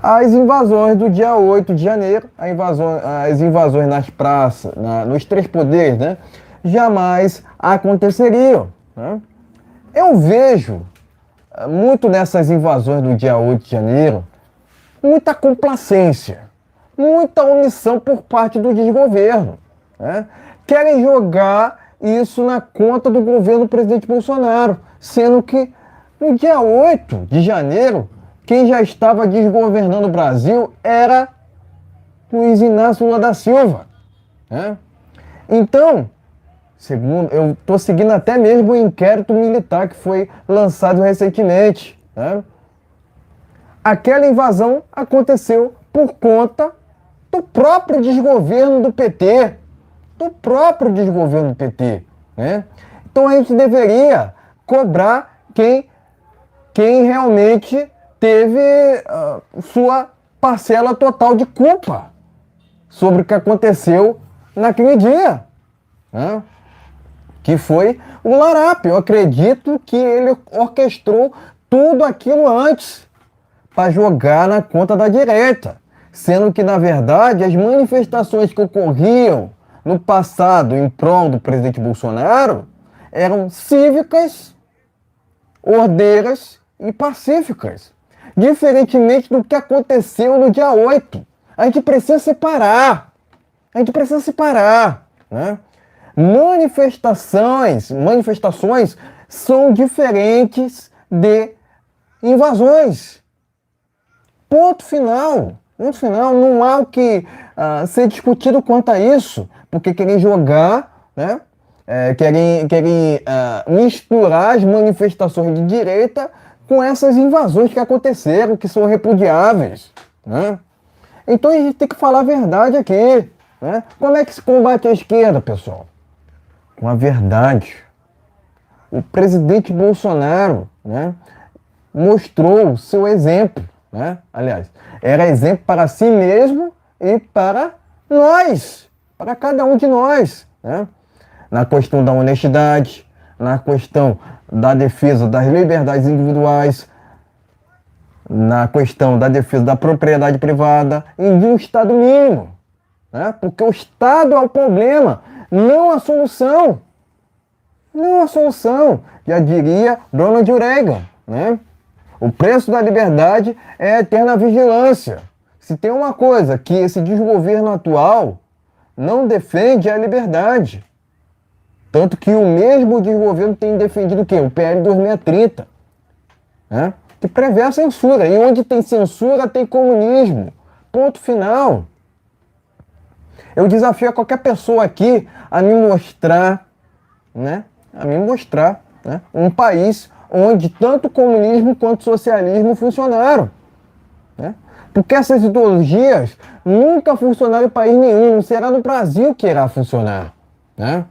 as invasões do dia 8 de janeiro, as invasões nas praças, nos três poderes, né, jamais aconteceriam, né? Eu vejo muito nessas invasões do dia 8 de janeiro, muita complacência, muita omissão por parte do desgoverno, né? Querem jogar isso na conta do governo do presidente Bolsonaro, sendo que no dia 8 de janeiro, quem já estava desgovernando o Brasil era Luiz Inácio Lula da Silva, né? Então, segundo, eu estou seguindo até mesmo o inquérito militar que foi lançado recentemente, né? Aquela invasão aconteceu por conta do próprio desgoverno do PT, né? Então a gente deveria cobrar quem realmente teve sua parcela total de culpa sobre o que aconteceu naquele dia, né? Que foi o Larápio. Eu acredito que ele orquestrou tudo aquilo antes para jogar na conta da direita, sendo que, na verdade, as manifestações que ocorriam no passado em prol do presidente Bolsonaro eram cívicas, ordeiras e pacíficas, diferentemente do que aconteceu no dia 8. A gente precisa separar, né? Manifestações são diferentes de invasões. Ponto final. Não há o que ser discutido quanto a isso, porque querem jogar, né? Querem misturar as manifestações de direita com essas invasões que aconteceram, que são repudiáveis, né? Então a gente tem que falar a verdade aqui, né? Como é que se combate a esquerda, pessoal? Com a verdade. O presidente Bolsonaro, né, mostrou o seu exemplo, né? Aliás, era exemplo para si mesmo e para nós, para cada um de nós, né? Na questão da honestidade, na questão da defesa das liberdades individuais, na questão da defesa da propriedade privada e de um Estado mínimo, né? Porque o Estado é o problema, não a solução. Não a solução, já diria Ronald Reagan, né? O preço da liberdade é a eterna vigilância. Se tem uma coisa que esse desgoverno atual não defende é a liberdade. Tanto que o mesmo desgoverno tem defendido o quê? O PL 2630, né? Que prevê a censura. E onde tem censura, tem comunismo. Ponto final. Eu desafio a qualquer pessoa aqui a me mostrar, né? Um país onde tanto comunismo quanto socialismo funcionaram, né? Porque essas ideologias nunca funcionaram em país nenhum, não será no Brasil que irá funcionar, né?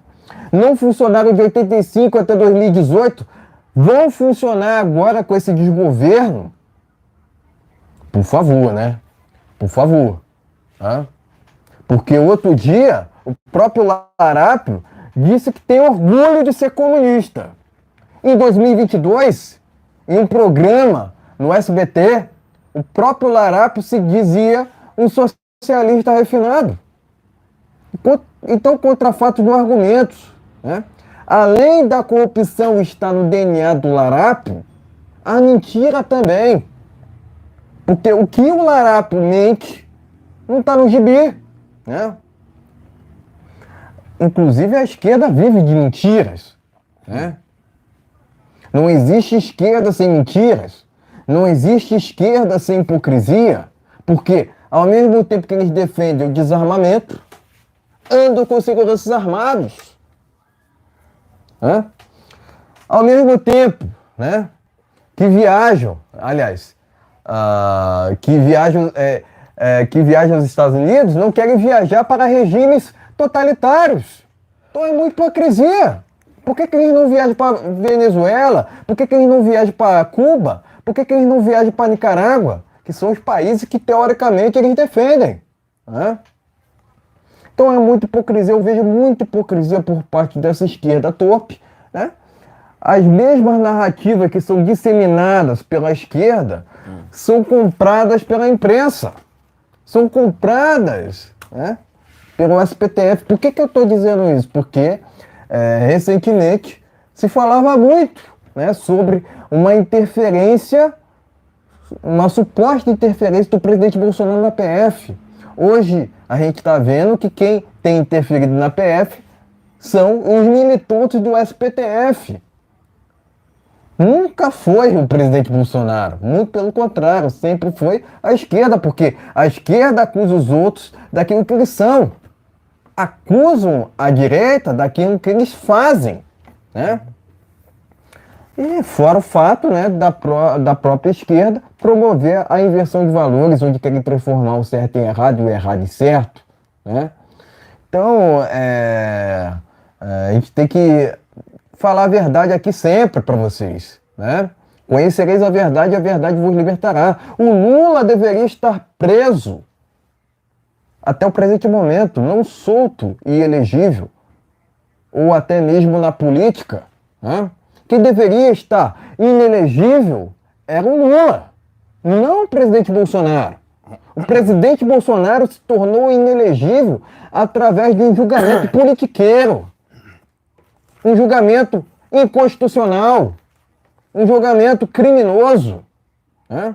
Não funcionaram de 85 até 2018, vão funcionar agora com esse desgoverno? Por favor, né? Por favor, tá? Porque outro dia, o próprio Larápio disse que tem orgulho de ser comunista. Em 2022, em um programa no SBT, o próprio Larápio se dizia um socialista refinado. Então, contra fatos do argumentos, né? Além da corrupção estar no DNA do Larápio, a mentira também. Porque o que o Larápio mente não está no gibi, né? Inclusive a esquerda vive de mentiras, né? Não existe esquerda sem mentiras, não existe esquerda sem hipocrisia, porque ao mesmo tempo que eles defendem o desarmamento, andam com seguranças armados, né? Ao mesmo tempo, né, que viajam, aliás, que viajam aos Estados Unidos, não querem viajar para regimes totalitários. Então é muita hipocrisia. Por que eles não viajam para Venezuela? Por que eles não viajam para Cuba? Por que eles não viajam para Nicarágua? Que são os países que teoricamente eles defendem, né? Então é muita hipocrisia, eu vejo muita hipocrisia por parte dessa esquerda torpe, né? As mesmas narrativas que são disseminadas pela esquerda são compradas pela imprensa, são compradas, né, pelo SPTF. Por que eu estou dizendo isso? Porque recentemente se falava muito, né, sobre uma interferência, uma suposta interferência do presidente Bolsonaro na PF. Hoje a gente está vendo que quem tem interferido na PF são os militantes do SPTF. Nunca foi o presidente Bolsonaro, muito pelo contrário, sempre foi a esquerda, porque a esquerda acusa os outros daquilo que eles são, acusam a direita daquilo que eles fazem, né? E fora o fato, né, da própria esquerda promover a inversão de valores, onde querem transformar o certo em errado e o errado em certo, né? Então, a gente tem que falar a verdade aqui sempre para vocês, né? Conhecereis a verdade e a verdade vos libertará. O Lula deveria estar preso até o presente momento, não solto e elegível, ou até mesmo na política, né? Quem deveria estar inelegível era o Lula, não o presidente Bolsonaro. O presidente Bolsonaro se tornou inelegível através de um julgamento politiqueiro, um julgamento inconstitucional, um julgamento criminoso, né?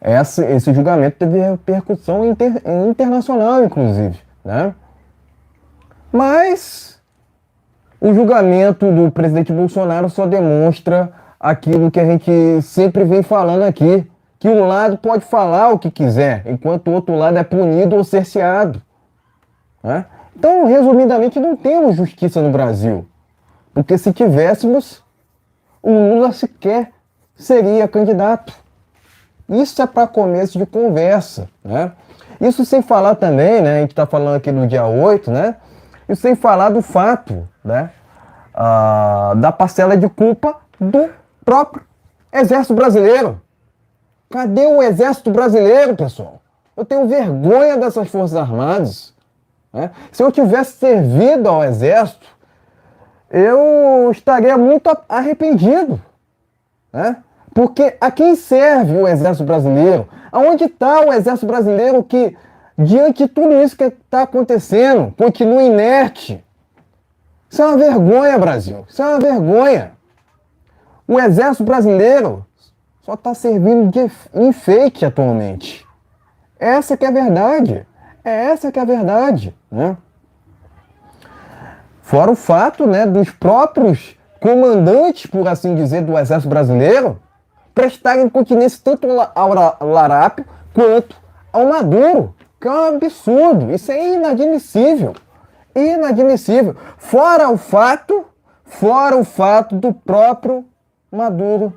Esse julgamento teve repercussão internacional, inclusive, né? Mas o julgamento do presidente Bolsonaro só demonstra aquilo que a gente sempre vem falando aqui, que um lado pode falar o que quiser, enquanto o outro lado é punido ou cerceado, né? Então, resumidamente, não temos justiça no Brasil. Porque se tivéssemos, o Lula sequer seria candidato. Isso é para começo de conversa, né? Isso sem falar também, né? A gente está falando aqui no dia 8, né? Isso sem falar do fato, né? Da parcela de culpa do próprio Exército Brasileiro. Cadê o Exército Brasileiro, pessoal? Eu tenho vergonha dessas Forças Armadas. Se eu tivesse servido ao Exército, eu estaria muito arrependido, né? Porque a quem serve o Exército Brasileiro? Aonde está o Exército Brasileiro que, diante de tudo isso que está acontecendo, continua inerte? Isso é uma vergonha, Brasil. Isso é uma vergonha. O Exército Brasileiro só está servindo de enfeite atualmente. Essa que é a verdade. Essa que é a verdade, né? Fora o fato, né, dos próprios comandantes, por assim dizer, do Exército Brasileiro prestarem continência tanto ao Larápio quanto ao Maduro, que é um absurdo. Isso é inadmissível. Inadmissível. Fora o fato do próprio Maduro,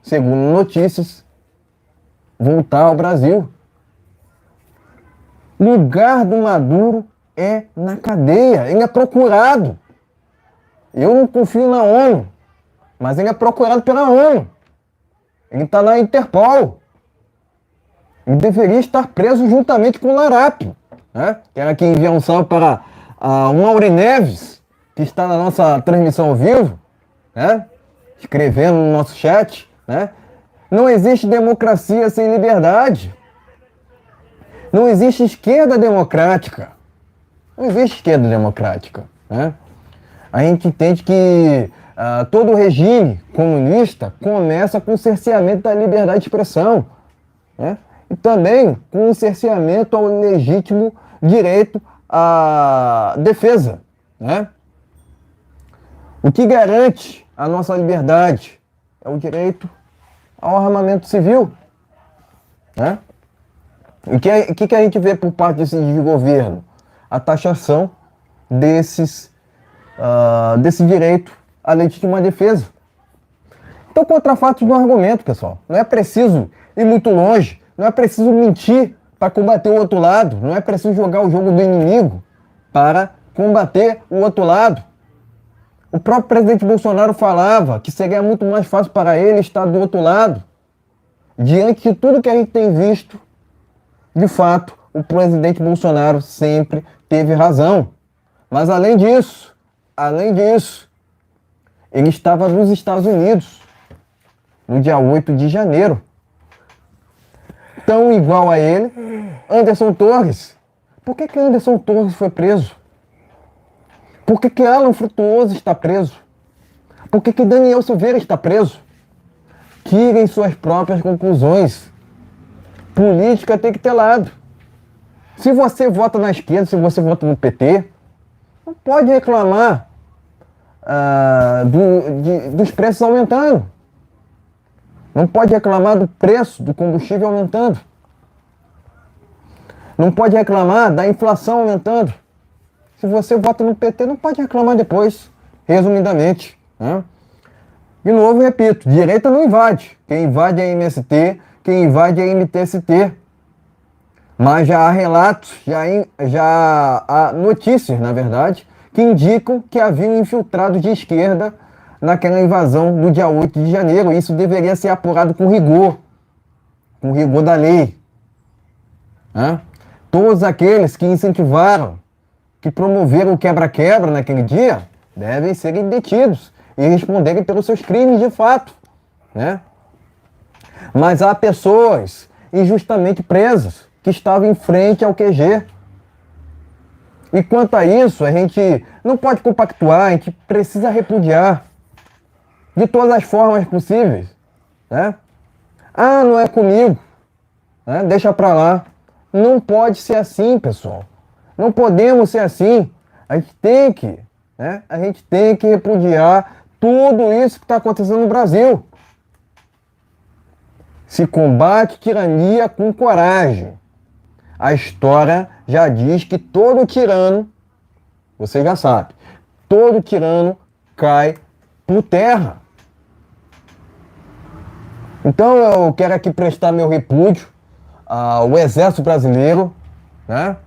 segundo notícias, voltar ao Brasil. Lugar do Maduro é na cadeia, ele é procurado. Eu não confio na ONU, mas ele é procurado pela ONU. Ele está na Interpol. Ele deveria estar preso juntamente com o Larápio, né? Quero aqui enviar um salve para o Mauri Neves, que está na nossa transmissão ao vivo, né? Escrevendo no nosso chat, né? Não existe democracia sem liberdade. Não existe esquerda democrática. Não existe esquerda democrática, né? A gente entende que todo regime comunista começa com o cerceamento da liberdade de expressão, né? E também com o cerceamento ao legítimo direito à defesa, né? O que garante a nossa liberdade é o direito ao armamento civil, né? O que a gente vê por parte desse governo? A taxação desse direito à legítima defesa. Então, contra fatos no argumento, pessoal. Não é preciso ir muito longe, não é preciso mentir para combater o outro lado, não é preciso jogar o jogo do inimigo para combater o outro lado. O próprio presidente Bolsonaro falava que seria muito mais fácil para ele estar do outro lado. Diante de tudo que a gente tem visto, de fato, o presidente Bolsonaro sempre teve razão. Mas além disso, ele estava nos Estados Unidos, no dia 8 de janeiro. Tão igual a ele, Anderson Torres. Por que Anderson Torres foi preso? Por que Alan Frutuoso está preso? Por que Daniel Silveira está preso? Tirem suas próprias conclusões. Política tem que ter lado. Se você vota na esquerda, se você vota no PT, não pode reclamar dos preços aumentando. Não pode reclamar do preço do combustível aumentando. Não pode reclamar da inflação aumentando. Se você vota no PT, não pode reclamar depois, resumidamente. Né? De novo, repito, direita não invade. Quem invade é MST, quem invade é MTST. Mas já há relatos, já há notícias, na verdade, que indicam que havia um infiltrado de esquerda naquela invasão do dia 8 de janeiro. Isso deveria ser apurado com rigor da lei. Né? Todos aqueles que incentivaram, que promoveram o quebra-quebra naquele dia, devem ser detidos e responderem pelos seus crimes de fato. Né? Mas há pessoas injustamente presas que estavam em frente ao QG. E quanto a isso, a gente não pode compactuar, a gente precisa repudiar de todas as formas possíveis. Né? Ah, não é comigo. Né? Deixa pra lá. Não pode ser assim, pessoal. Não podemos ser assim. A gente tem que repudiar tudo isso que está acontecendo no Brasil. Se combate tirania com coragem. A história já diz que todo tirano, você já sabe, todo tirano cai por terra. Então eu quero aqui prestar meu repúdio ao Exército Brasileiro, né?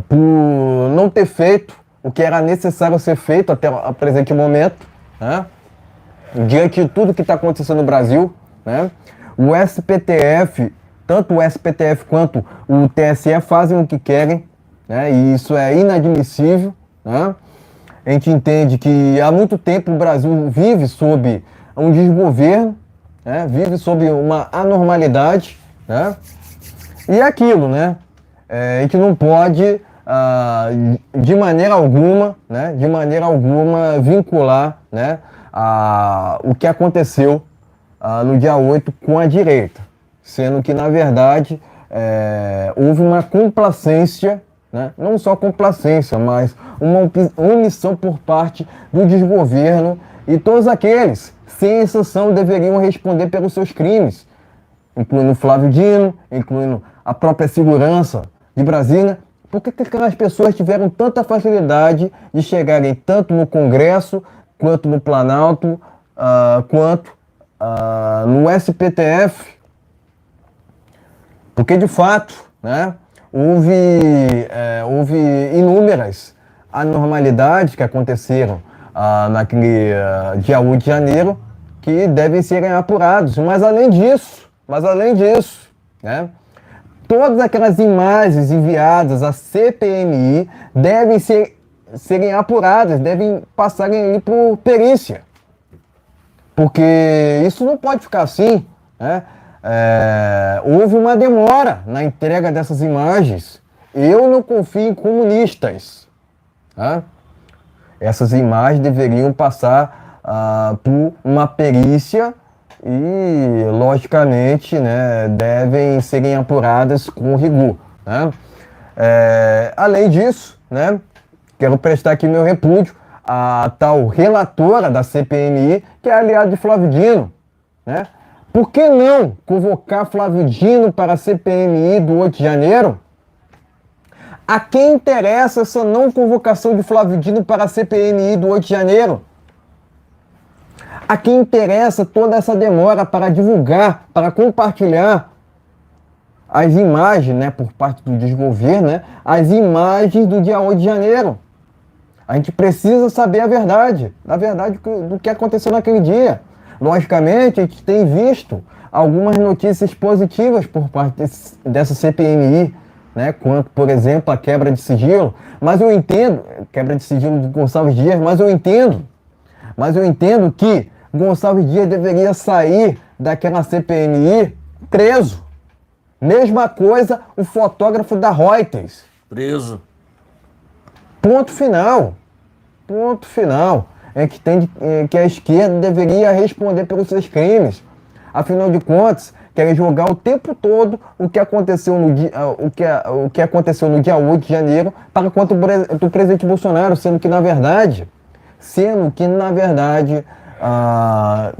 Por não ter feito o que era necessário ser feito até o presente momento, né? Diante de tudo que está acontecendo no Brasil, né? O SPTF, tanto o SPTF quanto o TSE fazem o que querem, né? E isso é inadmissível, né? A gente entende que há muito tempo o Brasil vive sob um desgoverno, né? Vive sob uma anormalidade, né? E é aquilo, né? A gente não pode, de maneira alguma, né? De maneira alguma vincular, né? O que aconteceu no dia 8 com a direita, sendo que, na verdade, houve uma complacência, né? Não só complacência, mas uma omissão por parte do desgoverno, e todos aqueles, sem exceção, deveriam responder pelos seus crimes, incluindo Flávio Dino, incluindo a própria segurança de Brasília. Por que aquelas pessoas tiveram tanta facilidade de chegarem tanto no Congresso, quanto no Planalto, quanto no SPTF? Porque, de fato, né, houve inúmeras anormalidades que aconteceram naquele dia 8 de janeiro que devem ser apurados. Mas além disso, né, todas aquelas imagens enviadas à CPMI devem serem apuradas, devem passarem ali por perícia. Porque isso não pode ficar assim, né? Houve uma demora na entrega dessas imagens. Eu não confio em comunistas. Tá? Essas imagens deveriam passar por uma perícia e, logicamente, né, devem serem apuradas com rigor. Né? Além disso, né, quero prestar aqui meu repúdio à tal relatora da CPMI, que é aliada de Flávio Dino. Né? Por que não convocar Flávio Dino para a CPMI do 8 de janeiro? A quem interessa essa não convocação de Flávio Dino para a CPMI do 8 de janeiro? A quem interessa toda essa demora para divulgar, para compartilhar as imagens, né, por parte do desgoverno, né, as imagens do dia 8 de janeiro? A gente precisa saber a verdade do que aconteceu naquele dia. Logicamente, a gente tem visto algumas notícias positivas por parte dessa CPMI, né? Quanto, por exemplo, a quebra de sigilo. Mas eu entendo, quebra de sigilo de Gonçalves Dias, mas eu entendo que Gonçalves Dias deveria sair daquela CPMI preso. Mesma coisa o fotógrafo da Reuters. Preso. Ponto final. Ponto final. Que a esquerda deveria responder pelos seus crimes. Afinal de contas, querem jogar o tempo todo o que aconteceu no dia, o que aconteceu no dia 8 de janeiro para contra o presidente Bolsonaro, sendo que na verdade,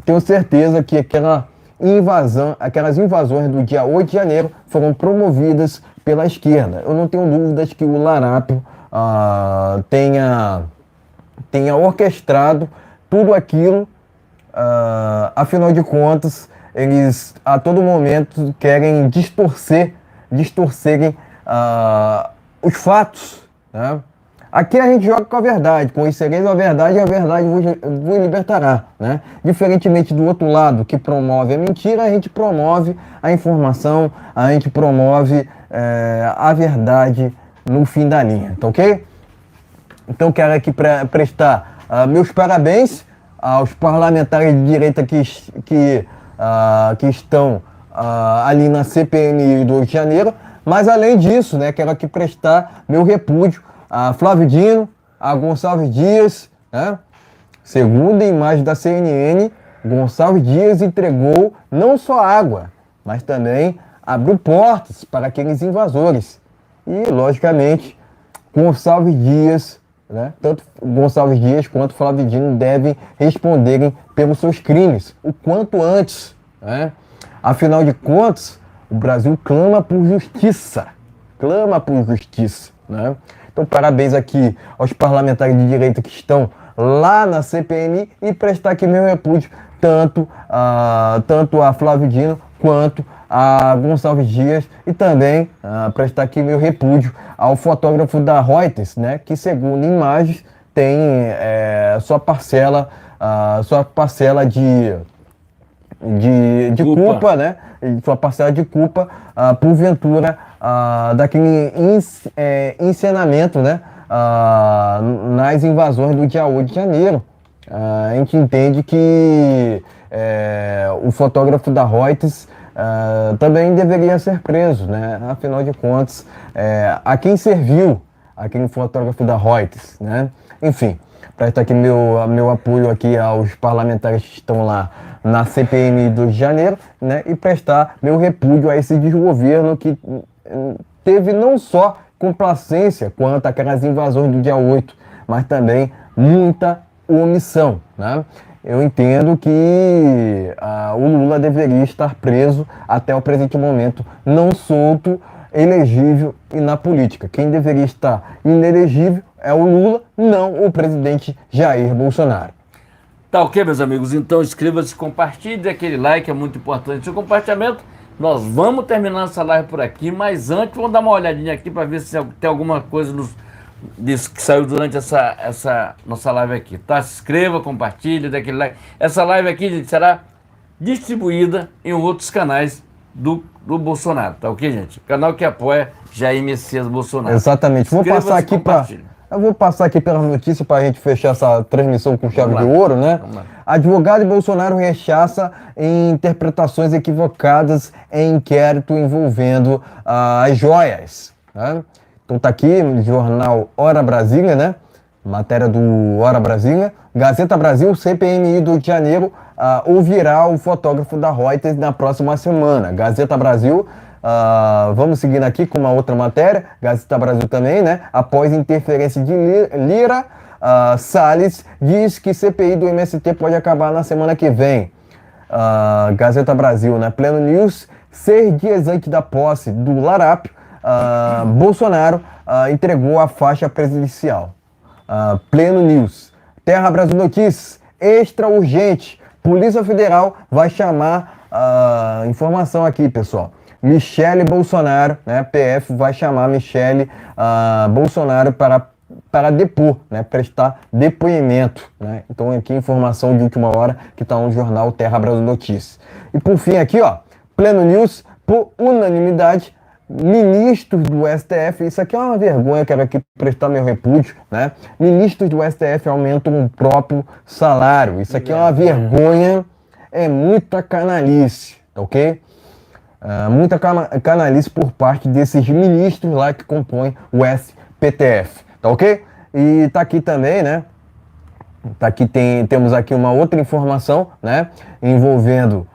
tenho certeza que aquelas invasões do dia 8 de janeiro foram promovidas pela esquerda. Eu não tenho dúvidas que o Larápio tenha orquestrado tudo aquilo. Afinal de contas, eles a todo momento querem distorcerem os fatos, né? Aqui a gente joga com a verdade, conhecereis a verdade e a verdade vos libertará, né? Diferentemente do outro lado, que promove a mentira, a gente promove a informação, a gente promove a verdade no fim da linha, tá ok? Então quero aqui prestar meus parabéns aos parlamentares de direita que estão ali na CPMI do Rio de Janeiro, mas além disso, né, quero aqui prestar meu repúdio a Flávio Dino, a Gonçalves Dias, né? Segundo a imagem da CNN, Gonçalves Dias entregou não só água, mas também abriu portas para aqueles invasores. E, logicamente, Gonçalves Dias, né, tanto Gonçalves Dias quanto Flávio Dino devem responderem pelos seus crimes o quanto antes, né? Afinal de contas, o Brasil clama por justiça, né? Então, parabéns aqui aos parlamentares de direita que estão lá na CPMI e prestar aqui meu repúdio tanto a Flávio Dino quanto a Gonçalves Dias e também prestar aqui meu repúdio ao fotógrafo da Reuters, né, que segundo imagens tem sua parcela de culpa, né? Sua parcela de culpa, porventura, daquele encenamento, né? Nas invasões do dia 8 de janeiro. A gente entende que o fotógrafo da Reuters também deveria ser preso, né? Afinal de contas, a quem serviu aquele fotógrafo da Reuters, né? Enfim, presta aqui meu apoio aqui aos parlamentares que estão lá na CPMI do Rio de Janeiro, né, e prestar meu repúdio a esse desgoverno que teve não só complacência quanto aquelas invasões do dia 8, mas também muita omissão, né? Eu entendo que o Lula deveria estar preso até o presente momento, não solto, elegível e na política. Quem deveria estar inelegível é o Lula, não o presidente Jair Bolsonaro. Tá ok, meus amigos? Então inscreva-se, compartilhe, dê aquele like, é muito importante o compartilhamento. Nós vamos terminar essa live por aqui, mas antes vamos dar uma olhadinha aqui para ver se tem alguma coisa disso que saiu durante essa nossa live aqui, tá? Se inscreva, compartilhe, dê aquele like. Essa live aqui, gente, será distribuída em outros canais do Bolsonaro, tá ok, gente? Canal que apoia Jair Messias Bolsonaro. Exatamente. Eu vou passar aqui pela notícia para a gente fechar essa transmissão com chave de ouro, né? Advogado de Bolsonaro rechaça interpretações equivocadas em inquérito envolvendo as joias, né? Então tá aqui no jornal Hora Brasília, né? Matéria do Hora Brasília. Gazeta Brasil, CPMI do Rio de Janeiro ouvirá o fotógrafo da Reuters na próxima semana. Gazeta Brasil. Vamos seguindo aqui com uma outra matéria, Gazeta Brasil também, né? Após interferência de Lira, Salles diz que CPI do MST pode acabar na semana que vem. Gazeta Brasil, né? Pleno News, 6 dias antes da posse do Larápio, Bolsonaro entregou a faixa presidencial. Pleno News, Terra Brasil Notícias, extra urgente, Polícia Federal vai chamar, informação aqui, pessoal. Michele Bolsonaro, né, PF vai chamar Michele Bolsonaro para para depor, né, prestar depoimento, né? Então aqui informação de última hora que está no jornal Terra Brasil Notícias. E por fim aqui, ó, Pleno News, por unanimidade, ministros do STF, isso aqui é uma vergonha, quero aqui prestar meu repúdio, né? Ministros do STF aumentam o próprio salário, isso aqui é uma vergonha, é muita canalice, tá ok? Muita canalice por parte desses ministros lá que compõem o SPTF, tá ok? E tá aqui também, né? Tá aqui, temos aqui uma outra informação, né? Envolvendo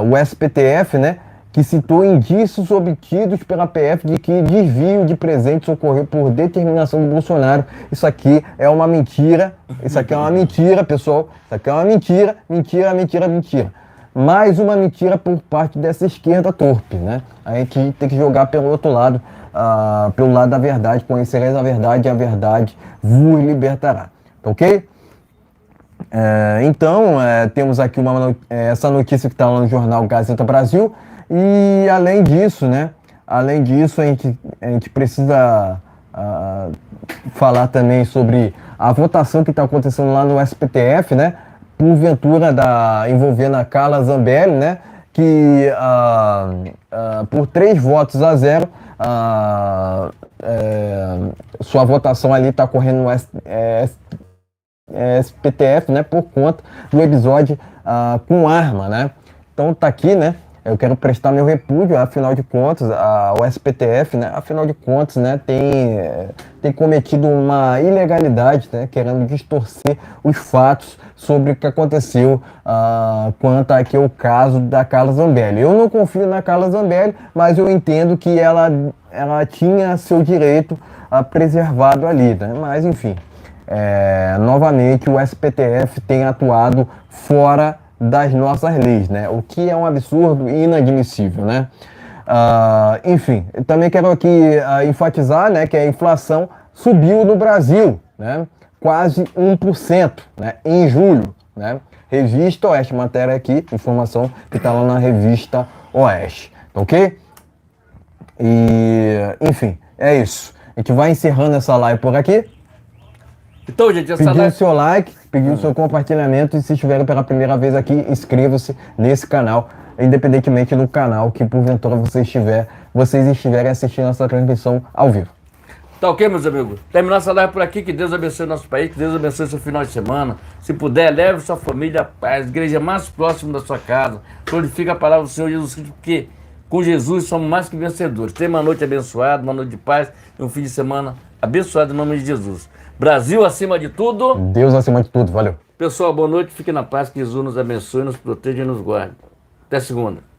o SPTF, né? Que citou indícios obtidos pela PF de que desvio de presentes ocorreu por determinação de Bolsonaro. Isso aqui é uma mentira. Isso aqui é uma mentira, pessoal. Isso aqui é uma mentira, mentira, mentira, mentira. Mais uma mentira por parte dessa esquerda torpe, né? A gente tem que jogar pelo outro lado, pelo lado da verdade. Conhecereis a verdade e a verdade vos libertará. Ok? Então, temos aqui essa notícia que está lá no jornal Gazeta Brasil. E além disso, né? Além disso, a gente precisa falar também sobre a votação que está acontecendo lá no SPTF, né? Porventura envolvendo a Carla Zambelli, né? Que por 3 votos a 0, sua votação ali está correndo no SPTF, né? Por conta do episódio com arma, né? Então tá aqui, né? Eu quero prestar meu repúdio, afinal de contas, o SPTF, né? Afinal de contas, né? Tem cometido uma ilegalidade, né? Querendo distorcer os fatos sobre o que aconteceu quanto aqui ao caso da Carla Zambelli. Eu não confio na Carla Zambelli, mas eu entendo que ela tinha seu direito preservado ali, né? Mas enfim, novamente o SPTF tem atuado fora das nossas leis, né? O que é um absurdo e inadmissível, né? Enfim, eu também quero aqui enfatizar, né, que a inflação subiu no Brasil, né? Quase 1%, né? Em julho, né? Revista Oeste, matéria aqui, informação que está lá na Revista Oeste, ok? E, enfim, é isso. A gente vai encerrando essa live por aqui. Então, gente, pedindo o seu like, pedindo o seu compartilhamento e se estiver pela primeira vez aqui, inscreva-se nesse canal, independentemente do canal que porventura vocês estiverem assistindo essa transmissão ao vivo. Tá ok, meus amigos? Terminar essa live por aqui, que Deus abençoe o nosso país, que Deus abençoe o seu final de semana. Se puder, leve sua família à paz, igreja mais próxima da sua casa, glorifica a palavra do Senhor Jesus Cristo, porque com Jesus somos mais que vencedores. Tenha uma noite abençoada, uma noite de paz e um fim de semana abençoado em nome de Jesus. Brasil acima de tudo. Deus acima de tudo. Valeu. Pessoal, boa noite. Fiquem na paz. Que Jesus nos abençoe, nos proteja e nos guarde. Até segunda.